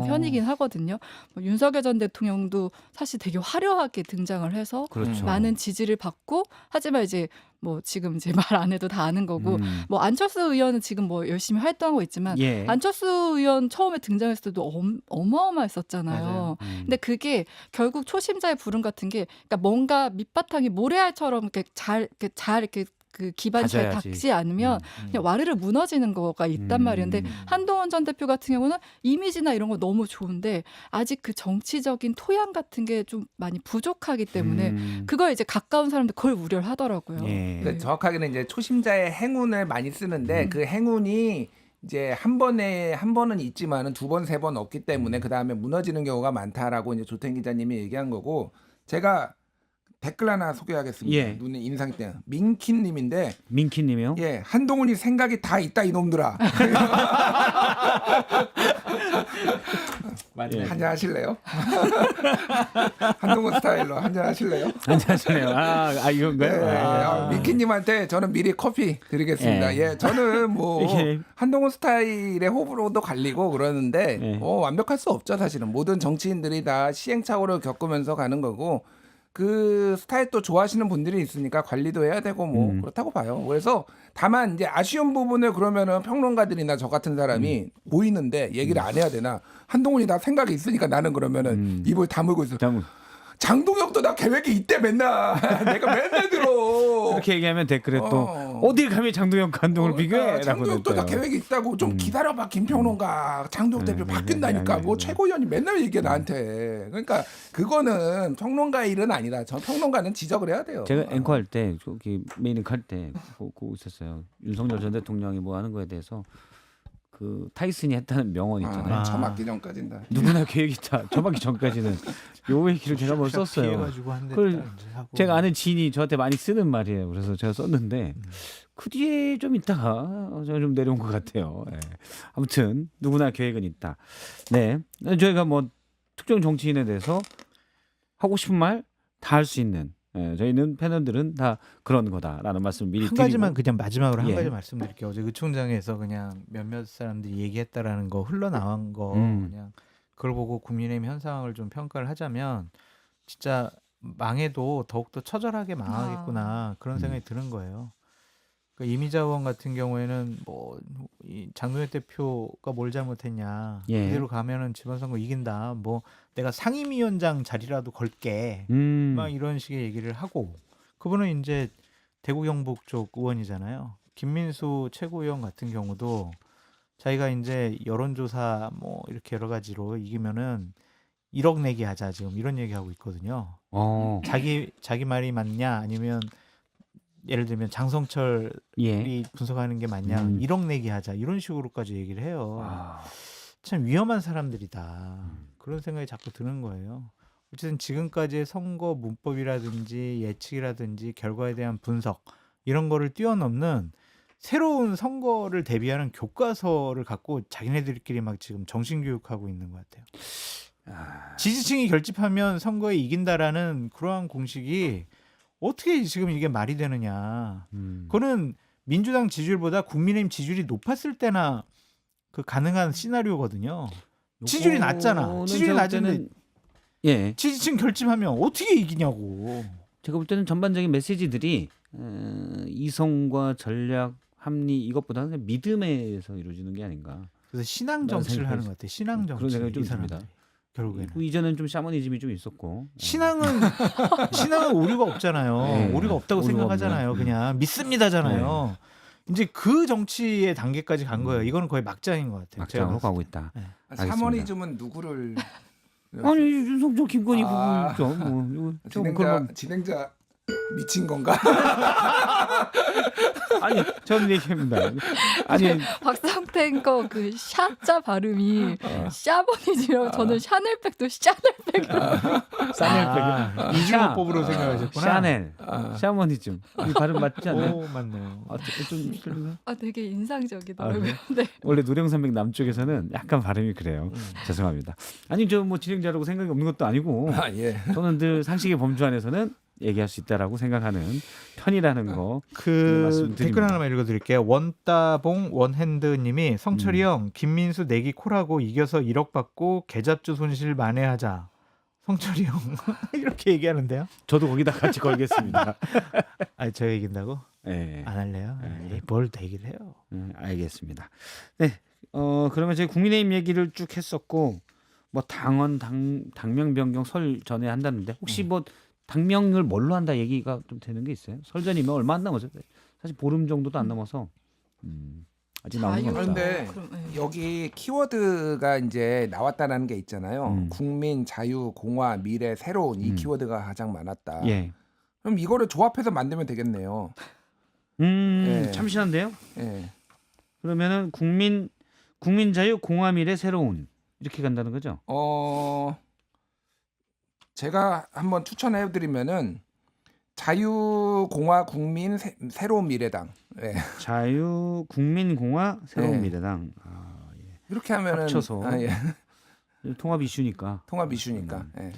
편이긴 하거든요. 뭐 윤석열 전 대통령도 사실 되게 화려하게 등장을 해서 그렇죠. 많은 지지를 받고 하지만 이제 뭐 지금 이제 말 안 해도 다 아는 거고 뭐 안철수 의원은 지금 뭐 열심히 활동하고 있지만 예. 안철수 의원 처음에 등장했을 때도 어마어마했었잖아요. 맞아요. 근데 그게 결국 초심자의 불운 같은 게 그러니까 뭔가 밑바탕이 모래알처럼 이렇게 잘 이렇게 그 기반이 잘 다져야지. 닿지 않으면 그냥 와르르 무너지는 거가 있단 말인데 한동훈 전 대표 같은 경우는 이미지나 이런 거 너무 좋은데 아직 그 정치적인 토양 같은 게 좀 많이 부족하기 때문에 그걸 이제 가까운 사람들 그걸 우려를 하더라고요. 예. 근데 정확하게는 이제 초심자의 행운을 많이 쓰는데 그 행운이 이제 한 번은 있지만은 두 번, 세 번 없기 때문에 그 다음에 무너지는 경우가 많다라고 이제 조태인 기자님이 얘기한 거고 제가 댓글 하나 소개하겠습니다. 예. 눈에 인상 때 민키님인데 민키님이요? 예 한동훈이 생각이 다 있다 이놈들아. 예. 한잔 하실래요? 한동훈 스타일로 한잔 하실래요? 안녕하세요. 아 이건가요? 민키님한테 저는 미리 커피 드리겠습니다. 예. 예, 저는 뭐 이게- 한동훈 스타일의 호불호도 갈리고 그러는데 예. 완벽할 수 없죠 사실은. 모든 정치인들이 다 시행착오를 겪으면서 가는 거고 그 스타일 또 좋아하시는 분들이 있으니까 관리도 해야 되고 뭐 그렇다고 봐요. 그래서 다만 이제 아쉬운 부분을 그러면은 평론가들이나 저 같은 사람이 보이는데 얘기를 안 해야 되나? 한동훈이 나 생각이 있으니까 나는 그러면은 입을 다물고 있어. 장동혁도 나 계획이 있대 맨날. 내가 맨날 들어. 그렇게 얘기하면 댓글에 또 어딜 감히 장동혁 감독을 비교해? 장동혁도 나 계획이 있다고 좀 기다려봐 김평론가. 장동혁 대표 바뀐다니까. 뭐 최고위원이 맨날 얘기해 나한테. 그러니까 그거는 평론가의 일은 아니다. 저 평론가는 지적을 해야 돼요. 제가 앵커 할 때 저기 메인 앵커 할때 보고 있었어요. 윤석열 전 대통령이 뭐 하는 거에 대해서 그 타이슨이 했다는 명언 있잖아요. 처맞기 전까지는 다. 누구나 계획이 있다. 처맞기 전까지는 요 얘기를 제가 뭐 썼어요. 피해가지고 한 그걸 대 이제 하고. 제가 아는 지인이 저한테 많이 쓰는 말이에요. 그래서 제가 썼는데 그 뒤에 좀 있다가 제가 좀 내려온 것 같아요. 예. 아무튼 누구나 계획은 있다. 네, 저희가 뭐 특정 정치인에 대해서 하고 싶은 말 다 할 수 있는. 예, 저희는 패널들은 다 그런 거다라는 말씀을 미리 한 가지만 드리고. 그냥 마지막으로 한 예. 가지 말씀드릴게요. 어제 의총장에서 그냥 몇몇 사람들이 얘기했다라는 거 흘러나온 거 그냥 그걸 보고 국민의힘 현 상황을 좀 평가를 하자면 진짜 망해도 더욱더 처절하게 망하겠구나 그런 생각이 드는 거예요. 그러니까 이미자 의원 같은 경우에는 뭐 이 장동혁 대표가 뭘 잘못했냐 예. 그대로 가면은 지방선거 이긴다 뭐 내가 상임위원장 자리라도 걸게 막 이런 식의 얘기를 하고 그분은 이제 대구 경북 쪽 의원이잖아요. 김민수 최고위원 같은 경우도 자기가 이제 여론조사 뭐 이렇게 여러 가지로 이기면은 1억 내기 하자 지금 이런 얘기하고 있거든요. 자기 말이 맞냐 아니면 예를 들면 장성철이 예. 분석하는 게 맞냐 1억 내기 하자 이런 식으로까지 얘기를 해요. 아, 참 위험한 사람들이다. 그런 생각이 자꾸 드는 거예요. 어쨌든 지금까지의 선거 문법이라든지 예측이라든지 결과에 대한 분석 이런 거를 뛰어넘는 새로운 선거를 대비하는 교과서를 갖고 자기네들끼리 막 지금 정신교육하고 있는 것 같아요. 지지층이 결집하면 선거에 이긴다라는 그러한 공식이 어떻게 지금 이게 말이 되느냐. 그거는 민주당 지지율보다 국민의힘 지지율이 높았을 때나 그 가능한 시나리오거든요. 지지율이 낮잖아. 지지율이 낮은데 예. 지지층 결집하면 어떻게 이기냐고. 제가 볼 때는 전반적인 메시지들이 이성과 전략, 합리 이것보다는 그냥 믿음에서 이루어지는 게 아닌가. 그래서 신앙 정치를 하는 것 같아요. 신앙 정치. 그런 생각이 좀 이 사람들이. 듭니다. 결국에는. 그 이전엔 좀 샤머니즘이 좀 있었고. 신앙은 오류가 없잖아요. 네. 오류가 없다고 오류가 생각하잖아요. 없네. 그냥 믿습니다잖아요. 이제 그 정치의 단계까지 간 거예요. 이거는 거의 막장인 것 같아요. 제가 막장으로 봤을 가고 있다. 네. 알겠습니다. 사모니즘은 누구를 아니 윤석열, 김건희 아. 부부 뭐 좀 그런 진행자 미친 건가? 아니 저는 얘기합니다. 아니 박상태 거그 샤자 발음이 샤버니즘이라고 저는 샤넬백도 샤넬백이라고 샤넬백이 이중어법으로 생각하셨구나. 샤넬, 샤머니즘 이 발음 맞지 않나요? 오 맞네요. 좀 틀린가요? 되게 인상적이더라고요. 그래요? 네. 원래 노령산맥 남쪽에서는 약간 발음이 그래요. 죄송합니다. 아니 저 뭐 진행자라고 생각이 없는 것도 아니고 아 예. 저는 늘 상식의 범주 안에서는 얘기할 수 있다라고 생각하는 편이라는 거. 그 말씀드립니다. 댓글 하나만 읽어드릴게요. 원따봉 원핸드님이 성철이 형 김민수 내기 콜하고 이겨서 1억 받고 계좌주 손실 만회하자. 성철이 형 이렇게 얘기하는데요. 저도 거기다 같이 걸겠습니다. 아 제가 이긴다고? 네. 안 할래요? 네. 에이, 뭘 내기를 해요? 알겠습니다. 네. 그러면 저희 국민의힘 얘기를 쭉 했었고 뭐 당원 당명 변경 설 전에 한다는데 혹시 뭐 당명을 뭘로 한다 얘기가 좀 되는 게 있어요? 설 전이면 얼마 안 남았어요. 사실 보름 정도도 안 넘어서 아직 나오는 건 없다. 근데 그럼, 네. 여기 키워드가 이제 나왔다는 게 있잖아요. 국민, 자유, 공화, 미래, 새로운 이 키워드가 가장 많았다. 예. 그럼 이거를 조합해서 만들면 되겠네요. 예. 참신한데요? 예. 그러면은 국민 자유 공화 미래 새로운 이렇게 간다는 거죠? 제가 한번 추천해드리면은 자유, 공화, 국민, 새로운 미래당. 예. 자유 국민 공화 새로운 네. 미래당. 이렇게 하면은 합쳐서. 예. 통합 이슈니까. 통합 이슈니까. 예.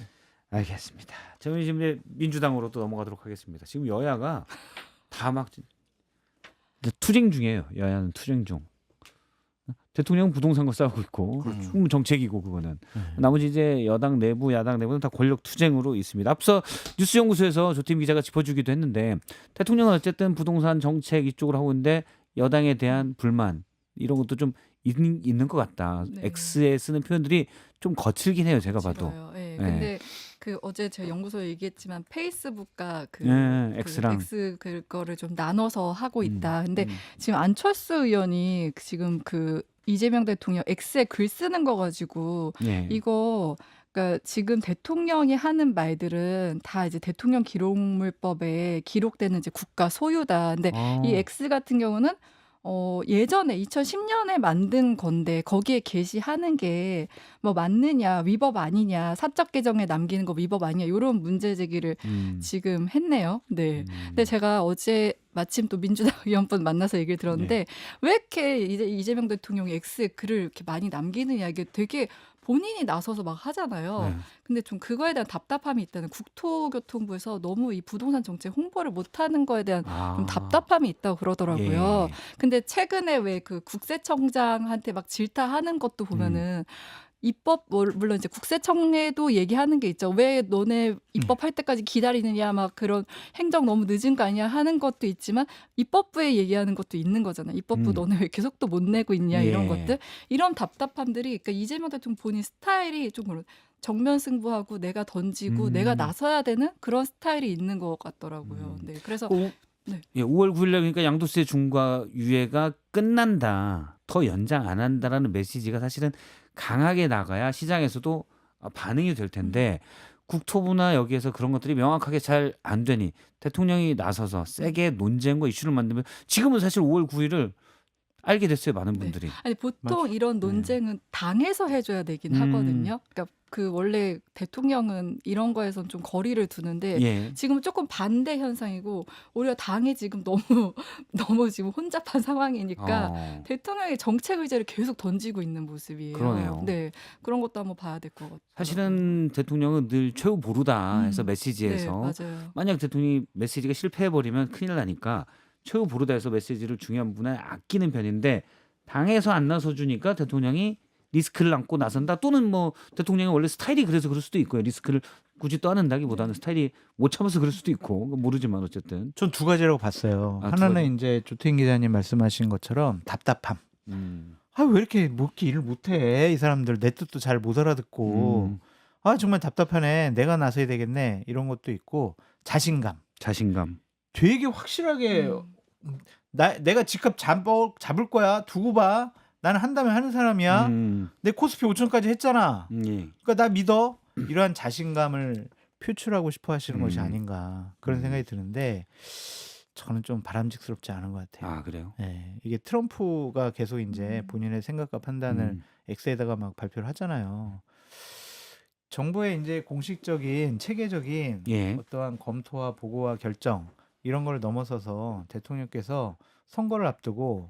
알겠습니다. 저는 지금 이제 민주당으로 또 넘어가도록 하겠습니다. 지금 여야가 다 막 투쟁 중이에요. 여야는 투쟁 중. 대통령은 부동산과 싸우고 있고 정책이고 그거는 나머지 이제 여당 내부 야당 내부는 다 권력 투쟁으로 있습니다. 앞서 뉴스연구소에서 조팀 기자가 짚어주기도 했는데 대통령은 어쨌든 부동산 정책 이쪽으로 하고 있는데 여당에 대한 불만 이런 것도 좀 있는 것 같다. 네. X에 쓰는 표현들이 좀 거칠긴 해요. 제가 봐도. 맞아요. 예. 네. 근데 그 어제 제가 연구소에 얘기했지만 페이스북과 그 X랑 X 그거를 좀 나눠서 하고 있다. 근데 지금 안철수 의원이 지금 그 이재명 대통령 X에 글 쓰는 거 가지고 예. 이거 그러니까 지금 대통령이 하는 말들은 다 이제 대통령 기록물법에 기록되는 이제 국가 소유다. 근데 이 X 같은 경우는 예전에 2010년에 만든 건데 거기에 게시하는 게 뭐 맞느냐 위법 아니냐 사적 계정에 남기는 거 위법 아니냐 이런 문제 제기를 지금 했네요. 네. 근데 제가 어제 마침 또 민주당 의원분 만나서 얘기를 들었는데 왜 이렇게 이재명 대통령이 X에 글을 이렇게 많이 남기느냐 이게 되게 본인이 나서서 막 하잖아요. 근데 좀 그거에 대한 답답함이 있다는 국토교통부에서 너무 이 부동산 정책 홍보를 못하는 거에 대한 좀 답답함이 있다고 그러더라고요. 예. 근데 최근에 왜 그 국세청장한테 막 질타하는 것도 보면은 입법 물론 이제 국세청에도 얘기하는 게 있죠. 왜 너네 입법할 때까지 기다리느냐 막 그런 행정 너무 늦은 거 아니야 하는 것도 있지만 입법부에 얘기하는 것도 있는 거잖아. 입법부 너네 왜 계속도 못 내고 있냐 이런 예. 것들. 이런 답답함들이 그러니까 이재명 대통령 본인 스타일이 좀 그런 정면 승부하고 내가 던지고 내가 나서야 되는 그런 스타일이 있는 것 같더라고요. 네. 그래서 예, 5월 9일 날 그러니까 양도세 중과 유예가 끝난다. 더 연장 안 한다라는 메시지가 사실은 강하게 나가야 시장에서도 반응이 될 텐데 국토부나 여기에서 그런 것들이 명확하게 잘 안 되니 대통령이 나서서 세게 논쟁과 이슈를 만들면 지금은 사실 5월 9일을 알게 됐어요. 많은 분들이. 아니 보통 이런 논쟁은 당에서 해줘야 되긴 하거든요. 그러니까 그 원래 대통령은 이런 거에선 좀 거리를 두는데 예. 지금은 조금 반대 현상이고 오히려 당이 지금 너무 지금 혼잡한 상황이니까 대통령의 정책 의제를 계속 던지고 있는 모습이에요. 그러네요. 네, 그런 것도 한번 봐야 될 것 같아요. 사실은 대통령은 늘 최후 보루다 해서 메시지에서 네, 맞아요. 만약 대통령이 메시지가 실패해버리면 큰일 나니까 최후 보루다 해서 메시지를 중요한 부분에 아끼는 편인데 당에서 안 나서주니까 대통령이 리스크를 안고 나선다 또는 뭐 대통령이 원래 스타일이 그래서 그럴 수도 있고요. 리스크를 굳이 떠안는다기보다는 스타일이 못 참아서 그럴 수도 있고 모르지만 어쨌든 전 두 가지라고 봤어요. 두 하나는 가지. 이제 조태인 기자님 말씀하신 것처럼 답답함. 왜 이렇게 일을 못해 이 사람들 내 뜻도 잘 못 알아듣고 정말 답답하네 내가 나서야 되겠네 이런 것도 있고 자신감 되게 확실하게 내가 집값 잡을 거야 두고 봐 나는 한다면 하는 사람이야 내 코스피 5천까지 했잖아 예. 그러니까 나 믿어 이러한 자신감을 표출하고 싶어 하시는 것이 아닌가 그런 생각이 드는데 저는 좀 바람직스럽지 않은 것 같아요. 아 그래요? 네, 이게 트럼프가 계속 이제 본인의 생각과 판단을 X에다가 막 발표를 하잖아요. 정부의 이제 공식적인 체계적인 예. 어떠한 검토와 보고와 결정 이런 걸 넘어서서 대통령께서 선거를 앞두고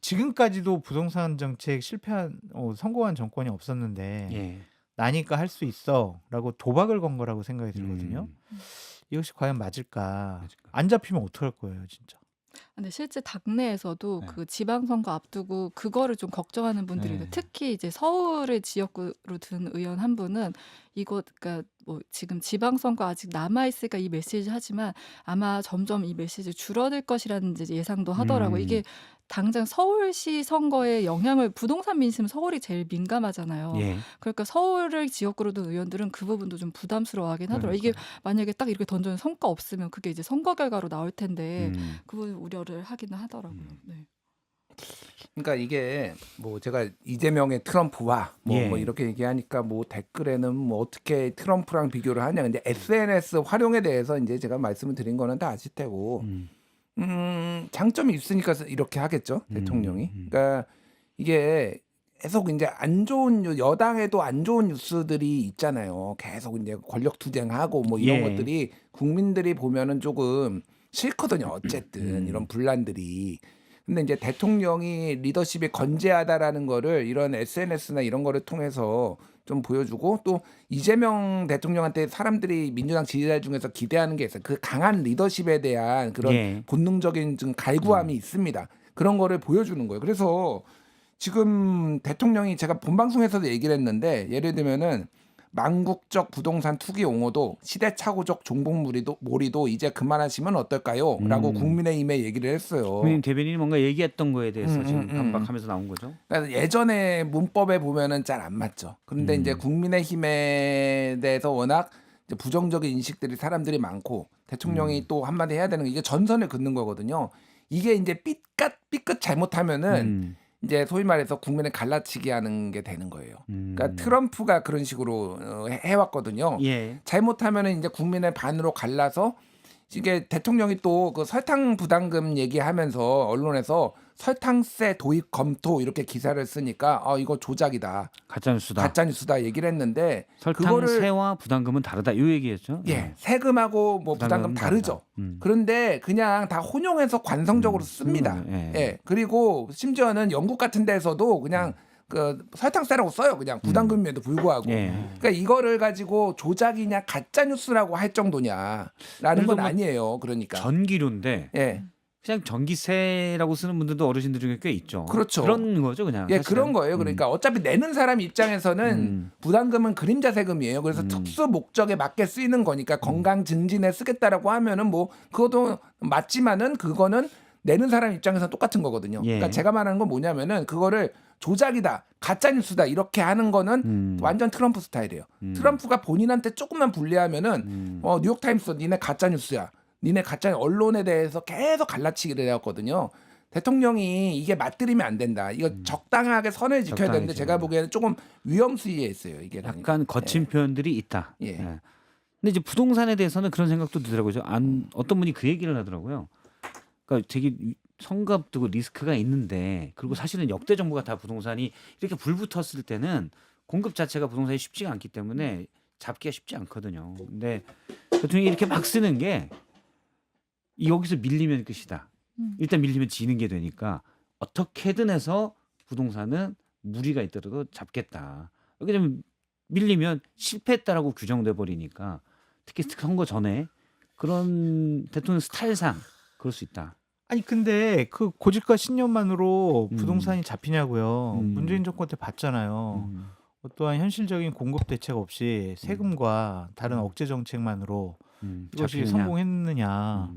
지금까지도 부동산 정책 실패한 성공한 정권이 없었는데 예. 나니까 할 수 있어라고 도박을 건 거라고 생각이 들거든요. 이것이 과연 맞을까? 안 잡히면 어떡할 거예요, 진짜. 근데 실제 당내에서도 네. 그 지방선거 앞두고 그거를 좀 걱정하는 분들이 네. 특히 이제 서울의 지역구로 든 의원 한 분은 이거 그러니까 뭐 지금 지방선거 아직 남아 있으니까 이 메시지 하지만 아마 점점 이 메시지 줄어들 것이라는 이제 예상도 하더라고요. 음. 이게 당장 서울시 선거에 영향을 부동산 민심 서울이 제일 민감하잖아요. 예. 그러니까 서울을 지역구로 둔 의원들은 그 부분도 좀 부담스러워하긴 하더라고요. 이게 만약에 딱 이렇게 던져는 성과 없으면 그게 이제 선거 결과로 나올 텐데 그 부분 우려를 하기는 하더라고요. 네. 그러니까 이게 뭐 제가 이재명의 트럼프와 뭐, 예. 뭐 이렇게 얘기하니까 뭐 댓글에는 뭐 어떻게 트럼프랑 비교를 하냐. 근데 SNS 활용에 대해서 이제 제가 말씀을 드린 거는 다 아실 테고 장점이 있으니까 이렇게 하겠죠 대통령이. 그러니까 이게 계속 이제 안 좋은 여당에도 안 좋은 뉴스들이 있잖아요. 계속 이제 권력 투쟁하고 뭐 이런 예. 것들이 국민들이 보면은 조금 싫거든요. 어쨌든 이런 분란들이. 근데 이제 대통령이 리더십이 건재하다라는 거를 이런 SNS나 이런 거를 통해서 좀 보여주고 또 이재명 대통령한테 사람들이 민주당 지지자 중에서 기대하는 게 있어요. 그 강한 리더십에 대한 그런 예. 본능적인 좀 갈구함이 있습니다. 그런 거를 보여주는 거예요. 그래서 지금 대통령이 제가 본방송에서도 얘기를 했는데 예를 들면은 망국적 부동산 투기 옹호도 시대착오적 종북몰이도 이제 그만하시면 어떨까요? 라고 국민의힘에 얘기를 했어요. 국민의힘 대변인이 뭔가 얘기했던 거에 대해서 지금 음. 반박하면서 나온 거죠. 그러니까 예전에 문법에 보면은 잘 안 맞죠. 그런데 이제 국민의힘에 대해서 워낙 이제 부정적인 인식들이 사람들이 많고 대통령이 또 한마디 해야 되는 게 이게 전선을 긋는 거거든요. 이게 이제 삐끗 잘못하면은 이제 소위 말해서 국민을 갈라치게 하는 게 되는 거예요. 그러니까 트럼프가 그런 식으로 해왔거든요. 예. 잘못하면은 이제 국민의 반으로 갈라서 이게 대통령이 또 그 설탕 부담금 얘기하면서 언론에서 설탕세 도입 검토 이렇게 기사를 쓰니까 이거 조작이다, 가짜뉴스다. 가짜뉴스다 얘기를 했는데 설탕세와 부담금은 다르다. 이 얘기였죠. 예, 세금하고 뭐 부담금 부담금은 다르죠. 다르다. 그런데 그냥 다 혼용해서 관성적으로 씁니다. 예. 예, 그리고 심지어는 영국 같은 데서도 그냥 그 설탕세라고 써요. 그냥 부담금임에도 불구하고. 예. 그러니까 이거를 가지고 조작이냐 가짜 뉴스라고 할 정도냐라는 그래도 건 뭐 아니에요. 그러니까. 전기료인데 예. 그냥 전기세라고 쓰는 분들도 어르신들 중에 꽤 있죠. 그렇죠. 그런 거죠, 그냥. 예, 사실은. 그런 거예요. 그러니까 어차피 내는 사람 입장에서는 부담금은 그림자 세금이에요. 그래서 특수 목적에 맞게 쓰이는 거니까 건강 증진에 쓰겠다라고 하면은 뭐 그것도 맞지만은 그거는 내는 사람 입장에서 똑같은 거거든요. 예. 그러니까 제가 말하는 건 뭐냐면은 그거를 조작이다, 가짜 뉴스다 이렇게 하는 거는 완전 트럼프 스타일이에요. 트럼프가 본인한테 조금만 불리하면은 뉴욕 타임스 니네 가짜 뉴스야. 니네 가짜 언론에 대해서 계속 갈라치기를 해왔거든요. 대통령이 이게 맞들이면 안 된다. 이거 적당하게 선을 지켜야 적당히 되는데 제가 보기에는 조금 위험수위에 있어요. 이게 약간 거친 표현들이 있다. 예. 근데 이제 부동산에 대해서는 그런 생각도 들더라고요. 어떤 분이 그 얘기를 하더라고요. 그러니까 되게 선거 앞두고 리스크가 있는데 그리고 사실은 역대 정부가 다 부동산이 이렇게 불붙었을 때는 공급 자체가 부동산이 쉽지가 않기 때문에 잡기가 쉽지 않거든요. 근데 대통령이 이렇게 막 쓰는 게 여기서 밀리면 끝이다. 일단 밀리면 지는 게 되니까 어떻게든 해서 부동산은 무리가 있더라도 잡겠다. 여기 좀 밀리면 실패했다라고 규정돼 버리니까 특히 선거 전에 그런 대통령 스타일상 그럴 수 있다. 아니 근데 그 고집과 신념만으로 부동산이 잡히냐고요. 문재인 정권 때 봤잖아요. 어떠한 현실적인 공급 대책 없이 세금과 다른 억제 정책만으로 이것이 잡히느냐. 성공했느냐.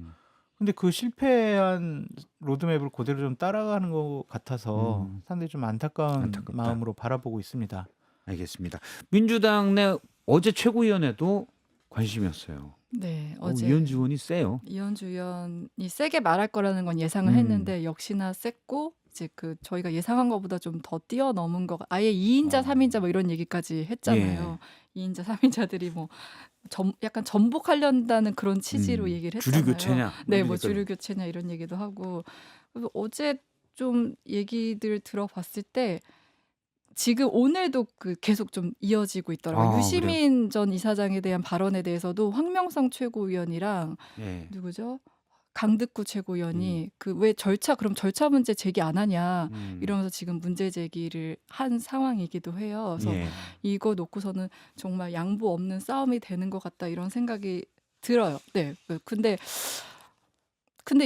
근데 그 실패한 로드맵을 그대로 좀 따라가는 것 같아서 상당히 좀 안타까운 마음으로 바라보고 있습니다. 알겠습니다. 민주당 내 어제 최고위원회도 관심이었어요. 네, 어제 이현주 의원이 세요. 이현주 의원이 세게 말할 거라는 건 예상을 했는데 역시나 셌고 이제 그 저희가 예상한 것보다 좀 더 뛰어넘은 거 아예 2인자, 3인자 뭐 이런 얘기까지 했잖아요. 2인자, 3인자들이 뭐 약간 전복하려는 그런 취지로 얘기를 했잖아요. 주류 교체냐? 네, 뭐 주류 교체냐 이런 얘기도 하고. 그래서 어제 좀 얘기들 들어봤을 때 지금 오늘도 그 계속 좀 이어지고 있더라고요. 유시민 전 이사장에 대한 발언에 대해서도 황명성 최고위원이랑 예. 누구죠? 강득구 최고위원이 그 왜 그럼 절차 문제 제기 안 하냐 이러면서 지금 문제 제기를 한 상황이기도 해요. 그래서 예. 이거 놓고서는 정말 양보 없는 싸움이 되는 것 같다 이런 생각이 들어요. 네. 근데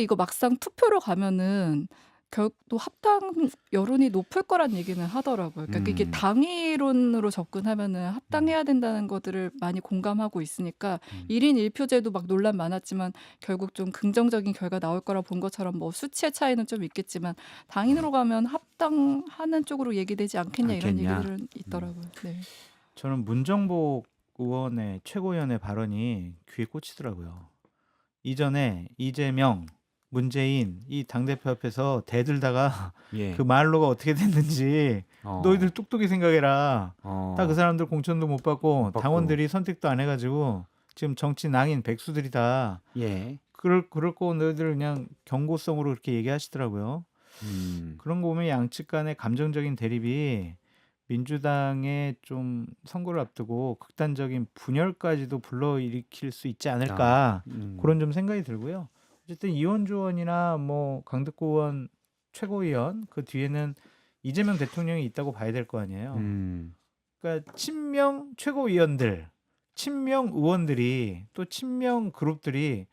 이거 막상 투표로 가면은 또 합당 여론이 높을 거란 얘기는 하더라고요. 그러니까 이게 당위론으로 접근하면은 합당해야 된다는 것들을 많이 공감하고 있으니까 1인 1표제도 막 논란 많았지만 결국 좀 긍정적인 결과 나올 거라 본 것처럼 뭐 수치의 차이는 좀 있겠지만 당인으로 가면 합당하는 쪽으로 얘기되지 않겠냐 이런 않겠냐? 얘기들은 있더라고요. 네. 저는 문정복 의원의 최고위원의 발언이 귀에 꽂히더라고요. 이전에 이재명, 문재인 이 당대표 앞에서 대들다가 예. 그 말로가 어떻게 됐는지 너희들 똑똑히 생각해라. 다 그 사람들 공천도 못 받고 당원들이 선택도 안 해가지고 지금 정치 낭인 백수들이 다 예. 그럴 거 너희들 그냥 경고성으로 그렇게 얘기하시더라고요. 그런 거 보면 양측 간의 감정적인 대립이 민주당의 좀 선거를 앞두고 극단적인 분열까지도 불러일으킬 수 있지 않을까 그런 좀 생각이 들고요. 어쨌든 이원주 의원이나 뭐 강덕구 의원 최고위원 그 뒤에는 이재명 대통령이 있다고 봐야 될 거 아니에요. 그러니까 친명 최고위원들, 친명 의원들이 또 친명 그룹들이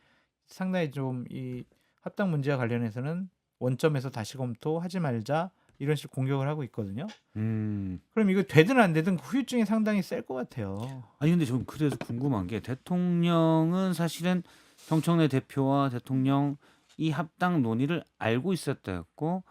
상당히 좀 이 합당 문제와 관련해서는 원점에서 다시 검토하지 말자 이런 식으로 공격을 하고 있거든요. 그럼 이거 되든 안 되든 후유증이 상당히 셀 것 같아요. 아니 근데 좀 그래서 궁금한 게 대통령은 사실은 정청래 대표와 대통령 이 합당 논의를 알고 있었다고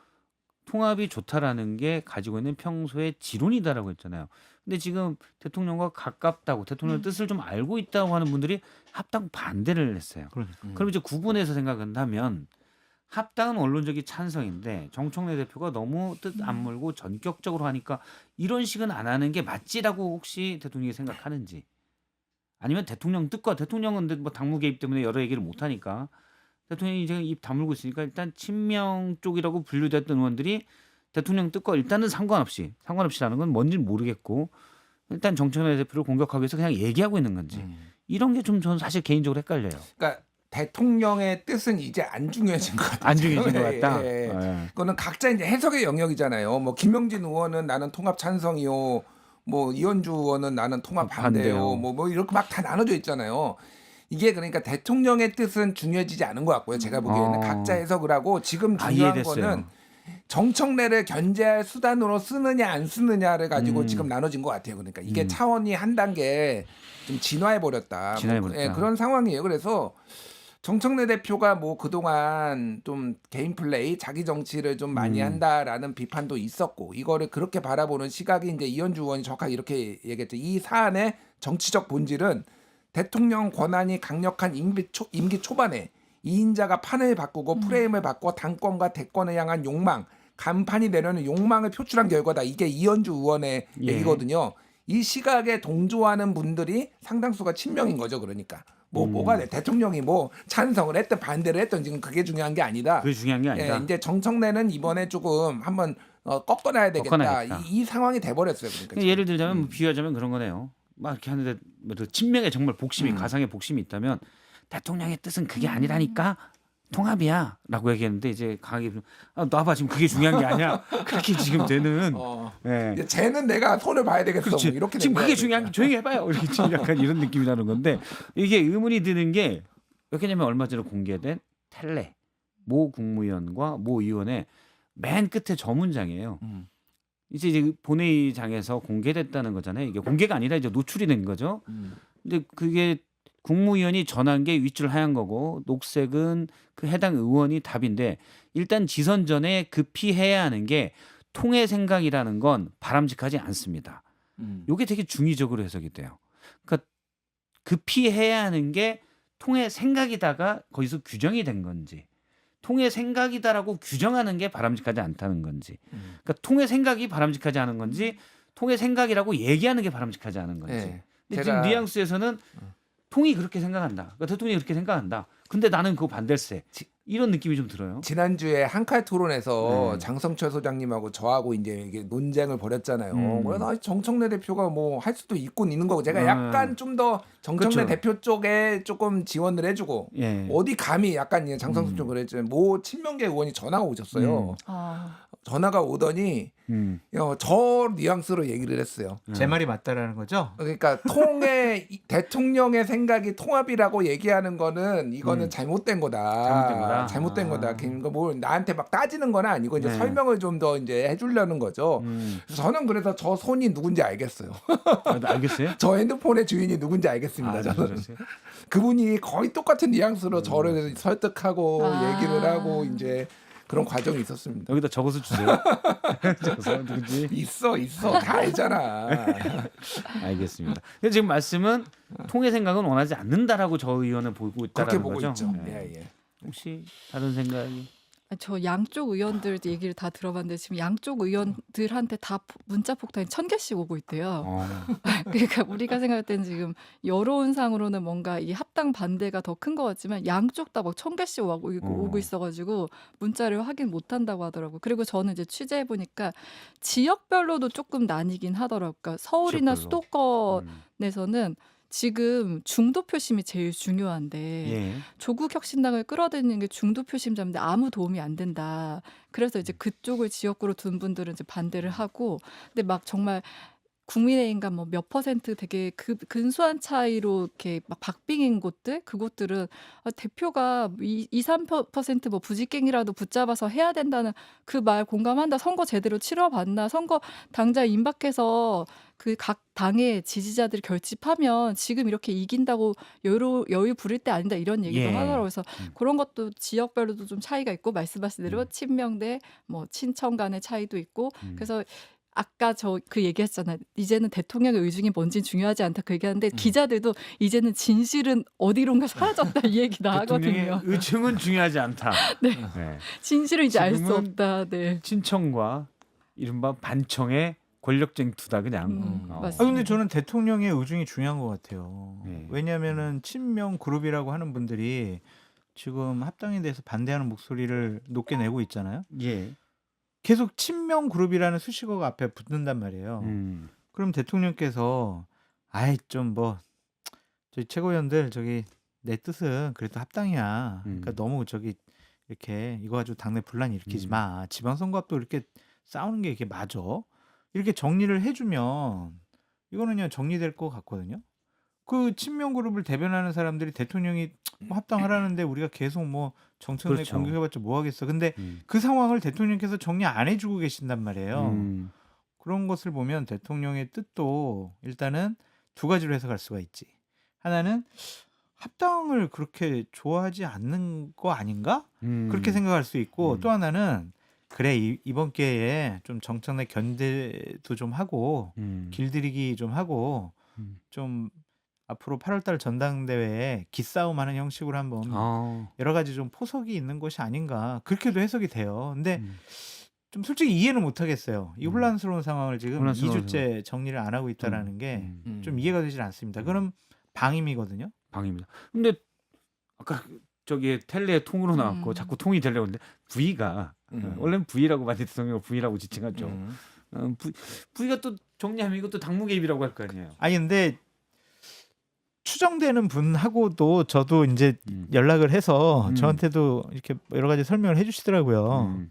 통합이 좋다라는 게 가지고 있는 평소의 지론이다라고 했잖아요. 근데 지금 대통령과 가깝다고 대통령 뜻을 좀 알고 있다고 하는 분들이 합당 반대를 했어요. 그럼 이제 구분해서 생각한다면 합당은 원론적인 찬성인데 정청래 대표가 너무 뜻 안 물고 전격적으로 하니까 이런 식은 안 하는 게 맞지라고 혹시 대통령이 생각하는지 아니면 대통령 뜻과 대통령은 뭐 당무 개입 때문에 여러 얘기를 못 하니까 대통령이 이제 입 다물고 있으니까 일단 친명 쪽이라고 분류됐던 의원들이 대통령 뜻과 일단은 상관없이라는 건 뭔지 모르겠고 일단 정청래 대표를 공격하기 위해서 그냥 얘기하고 있는 건지 이런 게 좀 저는 사실 개인적으로 헷갈려요. 그러니까 대통령의 뜻은 이제 안 중요해진 것 같아요. 안 중요해진 것 같다. 예. 예. 그거는 각자 이제 해석의 영역이잖아요. 뭐 김명진 의원은 나는 통합 찬성이요. 뭐 이현주 의원은 나는 통합 반대요. 뭐 이렇게 막 다 나눠져 있잖아요. 이게 그러니까 대통령의 뜻은 중요해지지 않은 것 같고요. 제가 보기에는 각자 해석을 하고 지금 중요한 이해됐어요. 거는 정청래를 견제할 수단으로 쓰느냐 안 쓰느냐를 가지고 지금 나눠진 것 같아요. 그러니까 이게 차원이 한 단계 좀 진화해 버렸다. 예, 그런 상황이에요. 그래서 정청래 대표가 뭐 그동안 좀 개인 플레이, 자기 정치를 좀 많이 한다라는 비판도 있었고 이거를 그렇게 바라보는 시각이 이제 이현주 의원이 정확하게 이렇게 얘기했죠. 이 사안의 정치적 본질은 대통령 권한이 강력한 임기 초반에 2인자가 판을 바꾸고 프레임을 바꿔 당권과 대권을 향한 욕망, 간판이 되려는 욕망을 표출한 결과다. 이게 이현주 의원의 얘기거든요. 이 시각에 동조하는 분들이 상당수가 친명인 거죠. 그러니까 뭐가 돼? 대통령이 뭐 찬성을 했든 반대를 했든 지금 그게 중요한 게 아니다. 그게 중요한 게 아니다. 예, 이제 정청래는 이번에 조금 한번 꺾어놔야 되겠다. 이 상황이 돼버렸어요. 그러니까 예를 들자면 뭐 비유하자면 그런 거네요. 막 이렇게 하는데 친명에 정말 복심이 가상의 복심이 있다면 대통령의 뜻은 그게 아니라니까 통합이야라고 얘기했는데 이제 강하게 놔봐 지금 그게 중요한 게 아니야 그렇게 지금 되는 이제 쟤는 내가 손을 봐야 되겠어. 뭐 이렇게 지금 그게 중요한 게 조용히 해봐요 이렇게 지금 약간 이런 느낌이 나는 건데 이게 의문이 드는 게 왜냐면 얼마 전에 공개된 텔레 모 국무위원과 모 의원의 맨 끝에 저 문장이에요. 이제 본회의장에서 공개됐다는 거잖아요. 이게 공개가 아니라 이제 노출이 된 거죠. 근데 그게 국무위원이 전한 게 윗줄 하얀 거고 녹색은 그 해당 의원이 답인데 일단 지선 전에 급히 해야 하는 게 통해 생각이라는 건 바람직하지 않습니다. 이게 되게 중의적으로 해석이 돼요. 그러니까 급히 해야 하는 게 통해 생각이다가 거기서 규정이 된 건지 통해 생각이다라고 규정하는 게 바람직하지 않다는 건지 그러니까 통해 생각이 바람직하지 않은 건지 통해 생각이라고 얘기하는 게 바람직하지 않은 건지 근데 지금 뉘앙스에서는 통이 그렇게 생각한다. 그러니까 대통령이 그렇게 생각한다. 근데 나는 그거 반댈세. 이런 느낌이 좀 들어요. 지난주에 한칼 토론에서 장성철 소장님하고 저하고 이제 이게 논쟁을 벌였잖아요. 그래서 정청래 대표가 뭐 할 수도 있는 거고 제가 약간 좀 더 정청래 대표 쪽에 조금 지원을 해주고 어디 감히 약간 장성철 쪽 그랬죠. 모 친명계 의원이 전화가 오셨어요. 전화가 오더니 저 뉘앙스로 얘기를 했어요. 제 말이 맞다라는 거죠? 그러니까 대통령의 생각이 통합이라고 얘기하는 거는 이거는 잘못된 거다. 잘못된 거다. 그러니까 뭐 나한테 막 따지는 건 아니고 이제 네. 설명을 좀 더 이제 해주려는 거죠. 그래서 저는 그래서 저 손이 누군지 알겠어요. 알겠어요? 저 핸드폰의 주인이 누군지 알겠습니다. 저는 그러세요? 그분이 거의 똑같은 뉘앙스로 저를 설득하고 아. 얘기를 하고 이제 그런 과정이 있었습니다. 여기다 적어서 주세요. 적어서 누구지? 있어 다 알잖아. 알겠습니다. 근데 지금 말씀은 통의 생각은 원하지 않는다라고 저 의원은 보고 그렇게 있다라는 보고 거죠. 있죠. 네. 예. 혹시 다른 생각이? 저 양쪽 의원들 얘기를 다 들어봤는데 지금 양쪽 의원들한테 다 문자 폭탄이 1000개씩 오고 있대요. 그러니까 우리가 생각할 때는 지금 여론상으로는 뭔가 이 합당 반대가 더 큰 것 같지만 양쪽 다 막 1000개씩 오고 있어가지고 문자를 확인 못한다고 하더라고요. 그리고 저는 이제 취재해 보니까 지역별로도 조금 나뉘긴 하더라고요. 그러니까 서울이나 지역별로. 수도권에서는 지금 중도 표심이 제일 중요한데 예. 조국 혁신당을 끌어들이는 게 중도 표심자인데 아무 도움이 안 된다. 그래서 이제 그쪽을 지역구로 둔 분들은 이제 반대를 하고, 근데 막 정말 국민의힘과 뭐 몇 퍼센트 되게 근소한 차이로 이렇게 막 박빙인 곳들, 그곳들은 대표가 2~3% 뭐 부직갱이라도 붙잡아서 해야 된다는 그 말 공감한다. 선거 제대로 치러봤나? 선거 당장 임박해서 그 각 당의 지지자들이 결집하면 지금 이렇게 이긴다고 여유 부릴 때 아니다 이런 얘기도 예. 하더라고요. 그래서 그런 것도 지역별로도 좀 차이가 있고 말씀하신 대로 친명 대 뭐 친청 간의 차이도 있고 그래서 아까 저 그 얘기했잖아요. 이제는 대통령의 의중이 뭔지 중요하지 않다 그 얘기하는데 기자들도 이제는 진실은 어디론가 사라졌다 이 얘기도 대통령의 하거든요. 의중은 중요하지 않다. 네. 네. 진실은 이제 알 수 지금은 없다. 네. 친청과 이른바 반청의 권력쟁투다 그냥. 맞습니다. 근데 저는 대통령의 의중이 중요한 것 같아요. 네. 왜냐하면은 친명 그룹이라고 하는 분들이 지금 합당에 대해서 반대하는 목소리를 높게 내고 있잖아요. 예. 계속 친명 그룹이라는 수식어가 앞에 붙는단 말이에요. 그럼 대통령께서 아이 좀 뭐 저희 최고위원들 저기 내 뜻은 그래도 합당이야. 그러니까 너무 저기 이렇게 이거 가지고 당내 분란 일으키지 마. 지방선거 앞도 이렇게 싸우는 게 이게 맞아. 이렇게 정리를 해주면 이거는 그냥 정리될 것 같거든요. 그 친명 그룹을 대변하는 사람들이 대통령이 뭐 합당하라는데 우리가 계속 뭐 정청래 그렇죠. 공격해봤자 뭐 하겠어. 근데 그 상황을 대통령께서 정리 안 해주고 계신단 말이에요. 그런 것을 보면 대통령의 뜻도 일단은 두 가지로 해석할 수가 있지. 하나는 합당을 그렇게 좋아하지 않는 거 아닌가? 그렇게 생각할 수 있고 또 하나는 그래 이번 기회에 좀 정청래 견제도 좀 하고 길들이기 좀 하고 좀 앞으로 8월달 전당대회에 기싸움하는 형식으로 한번 여러 가지 좀 포석이 있는 것이 아닌가 그렇게도 해석이 돼요. 근데 좀 솔직히 이해는 못하겠어요. 이 혼란스러운 상황을 지금 혼란스러운 2주째 정리를 안 하고 있다라는 게 좀 이해가 되질 않습니다. 그럼 방임이거든요. 방입니다. 근데 아까 저기 텔레 통으로 나왔고 자꾸 통이 되려고 하는데 V가 원래는 V라고 많이 대통령을 V라고 지칭하죠. V가 또 정리하면 이것도 당무 개입이라고 할 거 아니에요. 아니 근데 추정되는 분하고도 저도 이제 연락을 해서 저한테도 이렇게 여러 가지 설명을 해주시더라고요.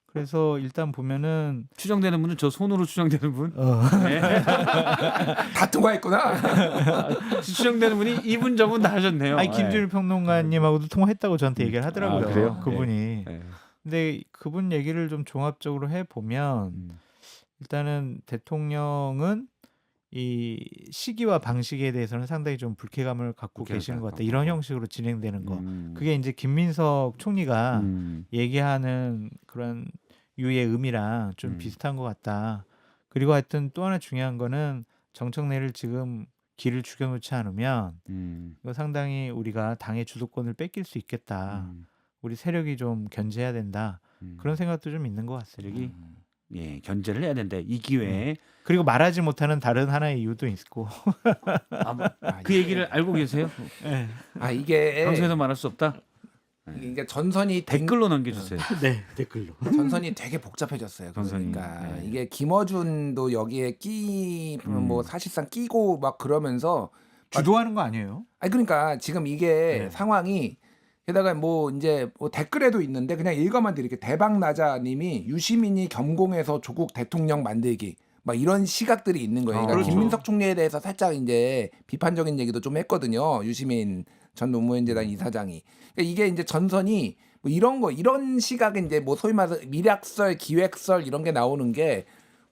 그래서 일단 보면은 추정되는 분은 저 손으로 추정되는 분. 네. 다 통과했구나. 추정되는 분이 이분 저분 다 하셨네요. 아니 김준일 평론가님하고도 통화했다고 저한테 얘기를 하더라고요. 그래요? 그분이. 네. 근데 그분 얘기를 좀 종합적으로 해 보면 일단은 대통령은 이 시기와 방식에 대해서는 상당히 좀 불쾌감을 갖고 계시는 것 같다. 이런 형식으로 진행되는 거. 그게 이제 김민석 총리가 얘기하는 그런 유의 의미랑 좀 비슷한 것 같다. 그리고 하여튼 또 하나 중요한 거는 정청래를 지금 길을 죽여놓지 않으면 이거 상당히 우리가 당의 주도권을 뺏길 수 있겠다. 우리 세력이 좀 견제해야 된다. 그런 생각도 좀 있는 것 같습니다. 세력이 예, 견제를 해야 된다. 이 기회에. 그리고 말하지 못하는 다른 하나의 이유도 있고. 그 얘기를 알고 계세요? 네. 이게 방송에서 말할 수 없다. 그러니까 전선이 댓글로 남겨주세요. 네, 댓글로. 전선이 되게 복잡해졌어요. 전선이. 그러니까 이게 김어준도 여기에 뭐 사실상 끼고 막 그러면서 주도하는 거 아니에요? 그러니까 지금 이게 상황이 게다가 뭐 이제 뭐 댓글에도 있는데 그냥 읽어만 드릴게요. 대박나자님이 유시민이 겸공해서 조국 대통령 만들기 막 이런 시각들이 있는 거예요. 그러니까 그렇죠. 김민석 총리에 대해서 살짝 이제 비판적인 얘기도 좀 했거든요. 유시민 전 노무현재단 이사장이. 그러니까 이게 이제 전선이 뭐 이런 거 이런 시각에 이제 뭐 소위 말해서 미략설, 기획설 이런 게 나오는 게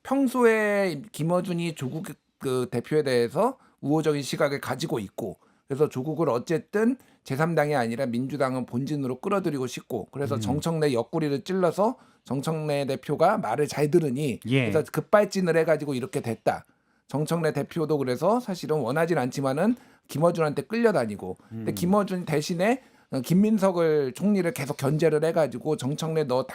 평소에 김어준이 조국 그 대표에 대해서 우호적인 시각을 가지고 있고 그래서 조국을 어쨌든 제3당이 아니라 민주당은 본진으로 끌어들이고 싶고 그래서 정청래 옆구리를 찔러서 정청래 대표가 말을 잘 들으니 예. 그래서 급발진을 해가지고 이렇게 됐다. 정청래 대표도 그래서 사실은 원하진 않지만은 김어준한테 끌려다니고 근데 김어준 대신에 김민석을 총리를 계속 견제를 해가지고 정청래 너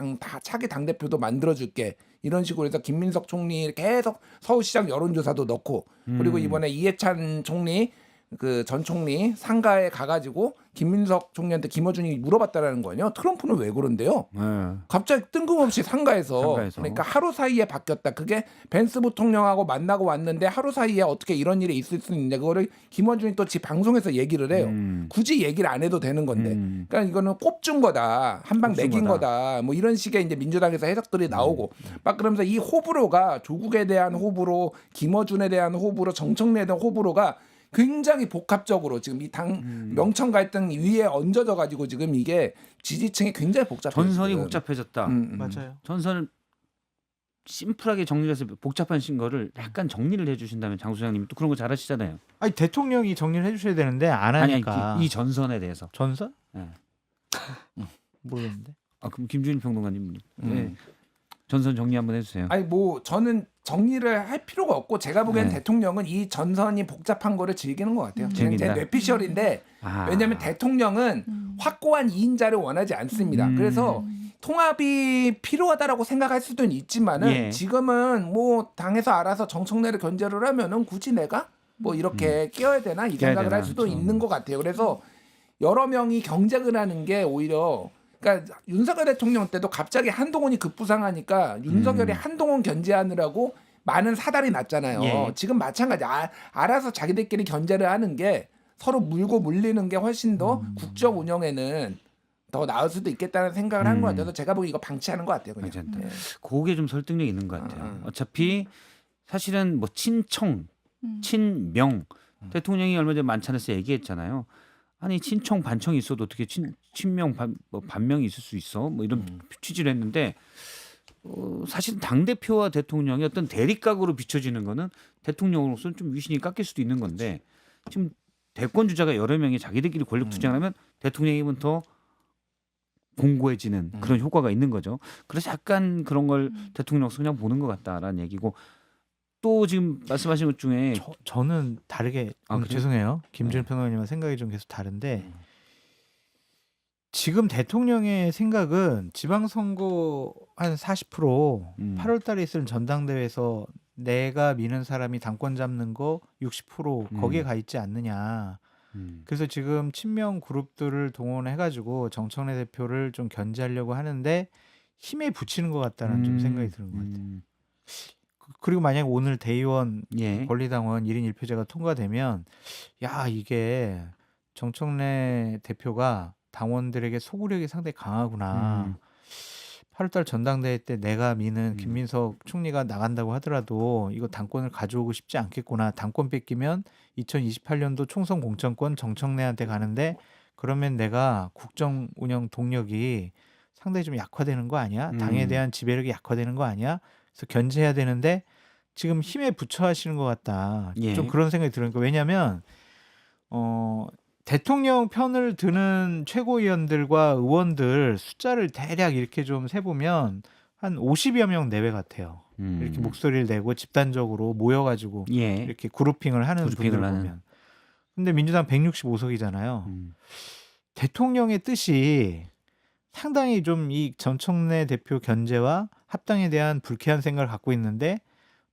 차기 당대표도 만들어줄게 이런 식으로 해서 김민석 총리 계속 서울시장 여론조사도 넣고 그리고 이번에 이해찬 총리 그 전 총리 상가에 가가지고 김민석 총리한테 김어준이 물어봤다라는 거예요. 트럼프는 왜 그런데요? 네. 갑자기 뜬금없이 상가에서 상가에서. 그러니까 하루 사이에 바뀌었다. 그게 벤스 부통령하고 만나고 왔는데 하루 사이에 어떻게 이런 일이 있을 수 있냐. 그거를 김어준이 또 지 방송에서 얘기를 해요. 굳이 얘기를 안 해도 되는 건데. 그러니까 이거는 꼽준 거다. 한 방 꼽준 매긴 거다. 거다. 뭐 이런 식의 이제 민주당에서 해석들이 나오고 막 그러면서 이 호불호가 조국에 대한 호불호, 김어준에 대한 호불호, 정청래에 대한 호불호가 굉장히 복합적으로 지금 이 당 명청 갈등 위에 얹어져 가지고 지금 이게 지지층이 굉장히 복잡해요. 전선이 지금. 복잡해졌다. 맞아요. 전선을 심플하게 정리해서 복잡한 거를 약간 정리를 해주신다면 장 소장님이 또 그런 거 잘하시잖아요. 아니 대통령이 정리를 해주셔야 되는데 안 아니 하니까. 이 전선에 대해서. 전선? 네. 모르겠는데. 아 그럼 김준일 평론가님 네. 전선 정리 한번 해주세요. 아니 뭐 저는 정리를 할 필요가 없고 제가 보기엔 네. 대통령은 이 전선이 복잡한 거를 즐기는 것 같아요. 그냥 제 즐긴다. 뇌피셜인데 아. 왜냐하면 대통령은 확고한 2인자를 원하지 않습니다. 그래서 통합이 필요하다라고 생각할 수도 있지만은 예. 지금은 뭐 당에서 알아서 정청래를 견제를 하면은 굳이 내가 뭐 이렇게 끼어야 되나 이 끼어야 생각을 되나, 할 수도 그렇죠. 있는 것 같아요. 그래서 여러 명이 경쟁을 하는 게 오히려 그러니까 윤석열 대통령 때도 갑자기 한동훈이 급부상하니까 윤석열이 한동훈 견제하느라고 많은 사달이 났잖아요. 예. 지금 마찬가지. 알아서 자기들끼리 견제를 하는 게 서로 물고 물리는 게 훨씬 더 국정 운영에는 더 나을 수도 있겠다는 생각을 한 것 같아서 제가 보기 이거 방치하는 것 같아요. 그냥. 괜찮다. 예. 그게 좀 설득력 있는 것 같아요. 어차피 사실은 뭐 친청, 친명 대통령이 얼마 전에 만찬에서 얘기했잖아요. 아니 친청 반청이 있어도 어떻게 친명 반명이 있을 수 있어? 뭐 이런 취지를 했는데 사실 당 대표와 대통령이 어떤 대립각으로 비춰지는 거는 대통령으로서는 좀 위신이 깎일 수도 있는 건데 지금 대권 주자가 여러 명이 자기들끼리 권력 투쟁을 하면 대통령이면 더 공고해지는 그런 효과가 있는 거죠. 그래서 약간 그런 걸 대통령으로서 그냥 보는 것 같다라는 얘기고 또 지금 말씀하신 것 중에 저는 다르게 그래요? 죄송해요. 김준일 평론가님과 생각이 좀 계속 다른데 지금 대통령의 생각은 지방선거 한 40% 8월 달에 있을 전당대회에서 내가 미는 사람이 당권 잡는 거 60% 거기에 가 있지 않느냐. 그래서 지금 친명 그룹들을 동원해가지고 정청래 대표를 좀 견제하려고 하는데 힘에 붙이는 것 같다는 좀 생각이 드는 것 같아요. 그리고 만약 오늘 대의원 예. 권리당원 1인 1표제가 통과되면 야 이게 정청래 대표가 당원들에게 소구력이 상당히 강하구나. 8월달 전당대회 때 내가 미는 김민석 총리가 나간다고 하더라도 이거 당권을 가져오고 싶지 않겠구나. 당권 뺏기면 2028년도 총선 공천권 정청래한테 가는데 그러면 내가 국정 운영 동력이 상당히 좀 약화되는 거 아니야? 당에 대한 지배력이 약화되는 거 아니야? 그래서 견제해야 되는데 지금 힘에 부처 하시는 것 같다. 예. 좀 그런 생각이 들으니까 왜냐하면 대통령 편을 드는 최고위원들과 의원들 숫자를 대략 이렇게 좀 세보면 한 50여 명 내외 같아요. 이렇게 목소리를 내고 집단적으로 모여가지고 예. 이렇게 그룹핑을 하는 그룹핑을 분들 하는. 보면. 근데 민주당 165석이잖아요. 대통령의 뜻이 상당히 좀 이 전청래 대표 견제와 합당에 대한 불쾌한 생각을 갖고 있는데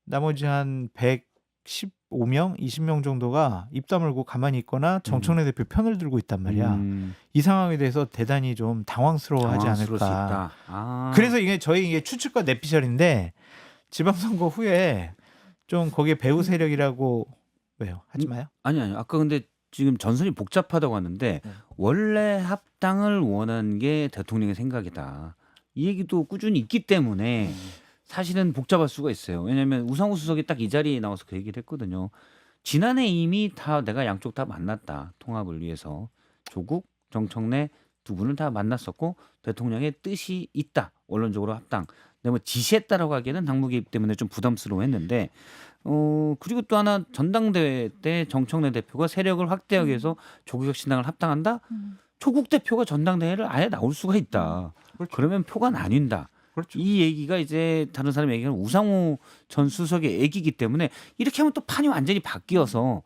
나머지 한 115명, 20명 정도가 입 다물고 가만히 있거나 정청래 대표 편을 들고 있단 말이야. 이 상황에 대해서 대단히 좀 당황스러워하지 당황스러울 수 않을까. 있다. 아. 그래서 이게 저희 이게 추측과 내피셜인데 지방선거 후에 좀 거기에 배후 세력이라고 왜요? 하지 마요. 아니 아까 근데 지금 전선이 복잡하다고 하는데 네. 원래 합당을 원한 게 대통령의 생각이다. 이 얘기도 꾸준히 있기 때문에 사실은 복잡할 수가 있어요. 왜냐하면 우상호 수석이 딱 이 자리에 나와서 그 얘기를 했거든요. 지난해 이미 다 내가 양쪽 다 만났다. 통합을 위해서. 조국, 정청래 두 분을 다 만났었고 대통령의 뜻이 있다. 원론적으로 합당. 근데 뭐 지시했다라고 하기에는 당무 개입 때문에 좀 부담스러워했는데 그리고 또 하나 전당대회 때 정청래 대표가 세력을 확대하기 위해서 조국혁신당을 합당한다. 조국 대표가 전당대회를 아예 나올 수가 있다. 그렇죠. 그러면 표가 나뉜다. 그렇죠. 이 얘기가 이제 다른 사람이 얘기하는 우상호 전 수석의 얘기이기 때문에 이렇게 하면 또 판이 완전히 바뀌어서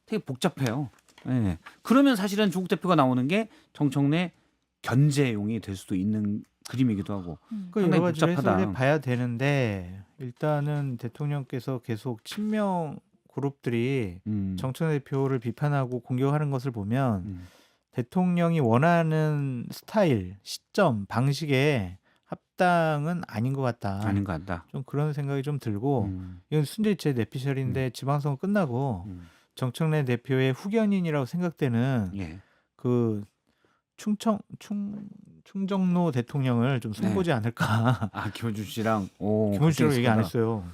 되게 복잡해요. 예. 그러면 사실은 조국 대표가 나오는 게 정청래 견제용이 될 수도 있는 그림이기도 하고 그 상당히 여러 가지로 복잡하다. 해석을 봐야 되는데 일단은 대통령께서 계속 친명 그룹들이 정청래 대표를 비판하고 공격하는 것을 보면 대통령이 원하는 스타일, 시점, 방식의 합당은 아닌 것 같다. 아닌 것 같다. 좀 그런 생각이 좀 들고 이건 순전히 제 내피셜인데 지방선거 끝나고 정청래 대표의 후견인이라고 생각되는 예. 그 충정로 대통령을 좀 손보지 않을까. 아 김원준 씨랑 기본적으로 얘기 안 그렇게 했어요.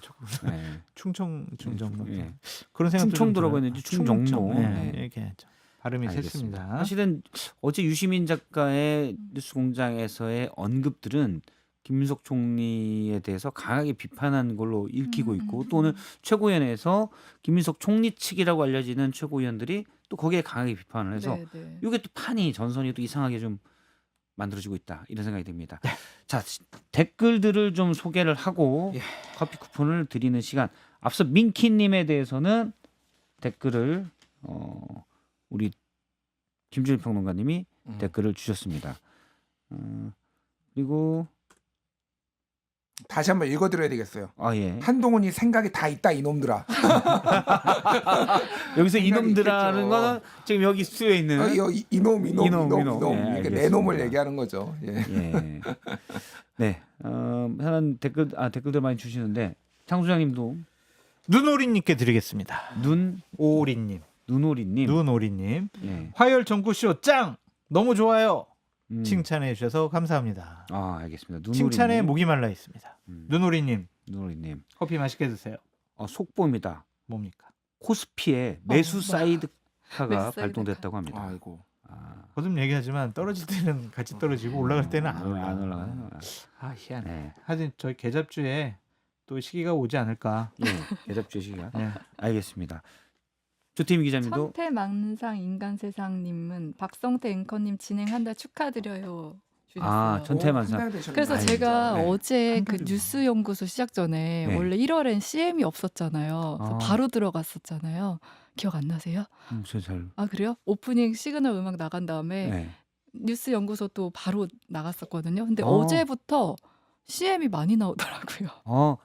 예. 충정로. 예. 그런 생각도 충청도라고 좀 했는지 들어요. 충정로. 네, 예. 이렇게 발음이 알겠습니다. 셌습니다. 사실은 어제 유시민 작가의 뉴스공장에서의 언급들은 김문석 총리에 대해서 강하게 비판한 걸로 읽히고 있고 또 오늘 최고위원회에서 김문석 총리 측이라고 알려지는 최고위원들이 또 거기에 강하게 비판을 해서 네. 이게 또 판이 전선이 또 이상하게 좀 만들어지고 있다 이런 생각이 듭니다. 자 댓글들을 좀 소개를 하고 커피 쿠폰을 드리는 시간. 앞서 민키님에 대해서는 댓글을 우리 김준일 평론가님이 댓글을 주셨습니다. 그리고 다시 한번 읽어드려야 되겠어요. 예. 한동훈이 생각이 다 있다 이놈들아. 여기서 생각이 이놈들하는 있겠죠. 거는 지금 여기 수에 있는 이놈. 예, 이렇게 내 놈을 알겠습니다. 얘기하는 거죠. 예. 예. 네. 하는 댓글들 많이 주시는데 장 소장님도 눈오리님께 드리겠습니다. 오리님, 눈오리님. 눈오리님, 예. 화요일 정구쇼 짱 너무 좋아요. 음. 칭찬해 주셔서 감사합니다. 알겠습니다. 눈오리님. 칭찬에 목이 말라 있습니다. 음. 눈오리님 눈오리님. 커피 맛있게 드세요. 속보입니다. 뭡니까? 코스피에 매수 매수 사이드카가 사이드카. 발동됐다고 합니다. 아이고. 거듭 얘기하지만 떨어질 때는 같이 떨어지고 올라갈 때는 안 올라. 안 올라가요. 아 희한해. 네. 하여튼 저희 계잡주에 또 시기가 오지 않을까. 예. 대답 시간. 네. 알겠습니다. 조태임 기자님도 천태만상 인간세상님은 박성태 앵커님 진행한다 축하드려요 주셨어요. 천태만상. 한달 되셨네요. 그래서 아이고, 제가 네. 어제 한 그 달이면. 뉴스 연구소 시작 전에 네. 원래 1월엔 CM이 없었잖아요. 그래서 아. 바로 들어갔었잖아요. 기억 안 나세요? 잘. 아 그래요? 오프닝 시그널 음악 나간 다음에 네. 뉴스 연구소 또 바로 나갔었거든요. 근데 어. 어제부터 CM이 많이 나오더라고요.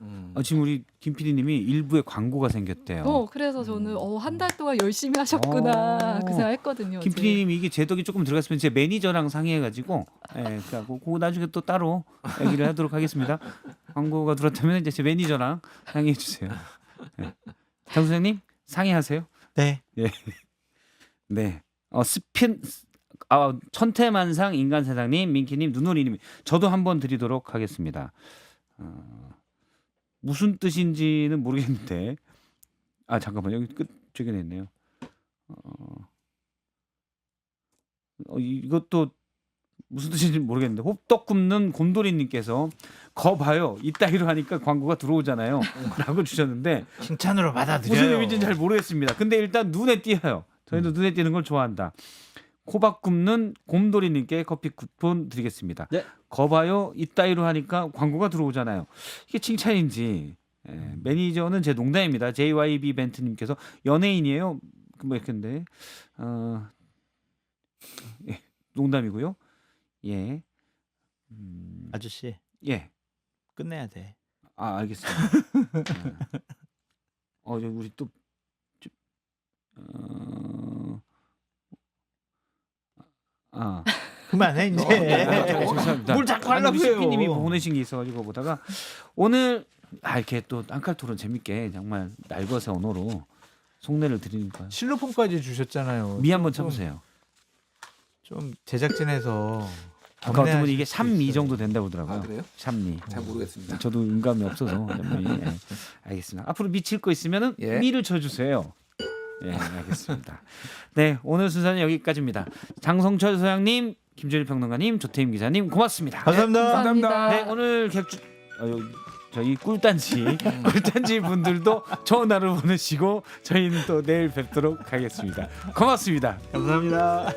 지금 우리 김 PD님이 일부에 광고가 생겼대요. 그래서 저는 한 달 동안 열심히 하셨구나 그 생각했거든요. 김 어제. PD님이 이게 제 덕이 조금 들어갔으면 제 매니저랑 상의해가지고, 그거 나중에 또 따로 얘기를 하도록 하겠습니다. 광고가 들어왔다면 이제 제 매니저랑 상의해 주세요. 장 소장님 상의하세요. 네. 네. 천태만상 인간세상님, 민키님, 눈오리님, 저도 한번 드리도록 하겠습니다. 무슨 뜻인지는 모르겠는데, 잠깐만 여기 끝 적혀져 있네요. 이것도 무슨 뜻인지 모르겠는데, 호떡 굽는 곰돌이님께서 거 봐요. 이따위로 하니까 광고가 들어오잖아요. 라고 주셨는데 칭찬으로 받아들여요. 무슨 의미인지 잘 모르겠습니다. 근데 일단 눈에 띄어요. 저희도 눈에 띄는 걸 좋아한다. 코박 굽는 곰돌이님께 커피 쿠폰 드리겠습니다. 네. 거봐요 이따위로 하니까 광고가 들어오잖아요. 이게 칭찬인지. 매니저는 제 농담입니다. JYB 벤트님께서 연예인이에요. 뭐 이렇게인데 농담이고요. 예. 아저씨 예. 끝내야 돼. 알겠습니다. 저기 우리 또 그만해 이제. 죄송합니다. 뭘 자꾸 아니, 우리 하려고 해요. CP님이 보내신 게 있어가지고 보다가 오늘 이렇게 또 앙칼 토론 재밌게 정말 날것의 언어로 속내를 드리니까. 실로폰까지 주셨잖아요. 미 한번 좀- 쳐보세요. 좀 제작진에서 아까 어떤 분이 이게 수도 샴미 있어요. 정도 된다고 하더라고요. 아, 그래요? 샴미. 잘 모르겠습니다. 저도 음감이 없어서. 예. 알겠습니다. 앞으로 미칠 거 있으면은 예. 미를 쳐주세요. 예, 알겠습니다. 네, 오늘 순서는 여기까지입니다. 장성철 소장님, 김준일 평론가님, 조태임 기자님 고맙습니다. 감사합니다. 감사합니다. 네, 오늘 저희 꿀단지 분들도 좋은 하루 보내시고 저희는 또 내일 뵙도록 하겠습니다. 고맙습니다. 감사합니다.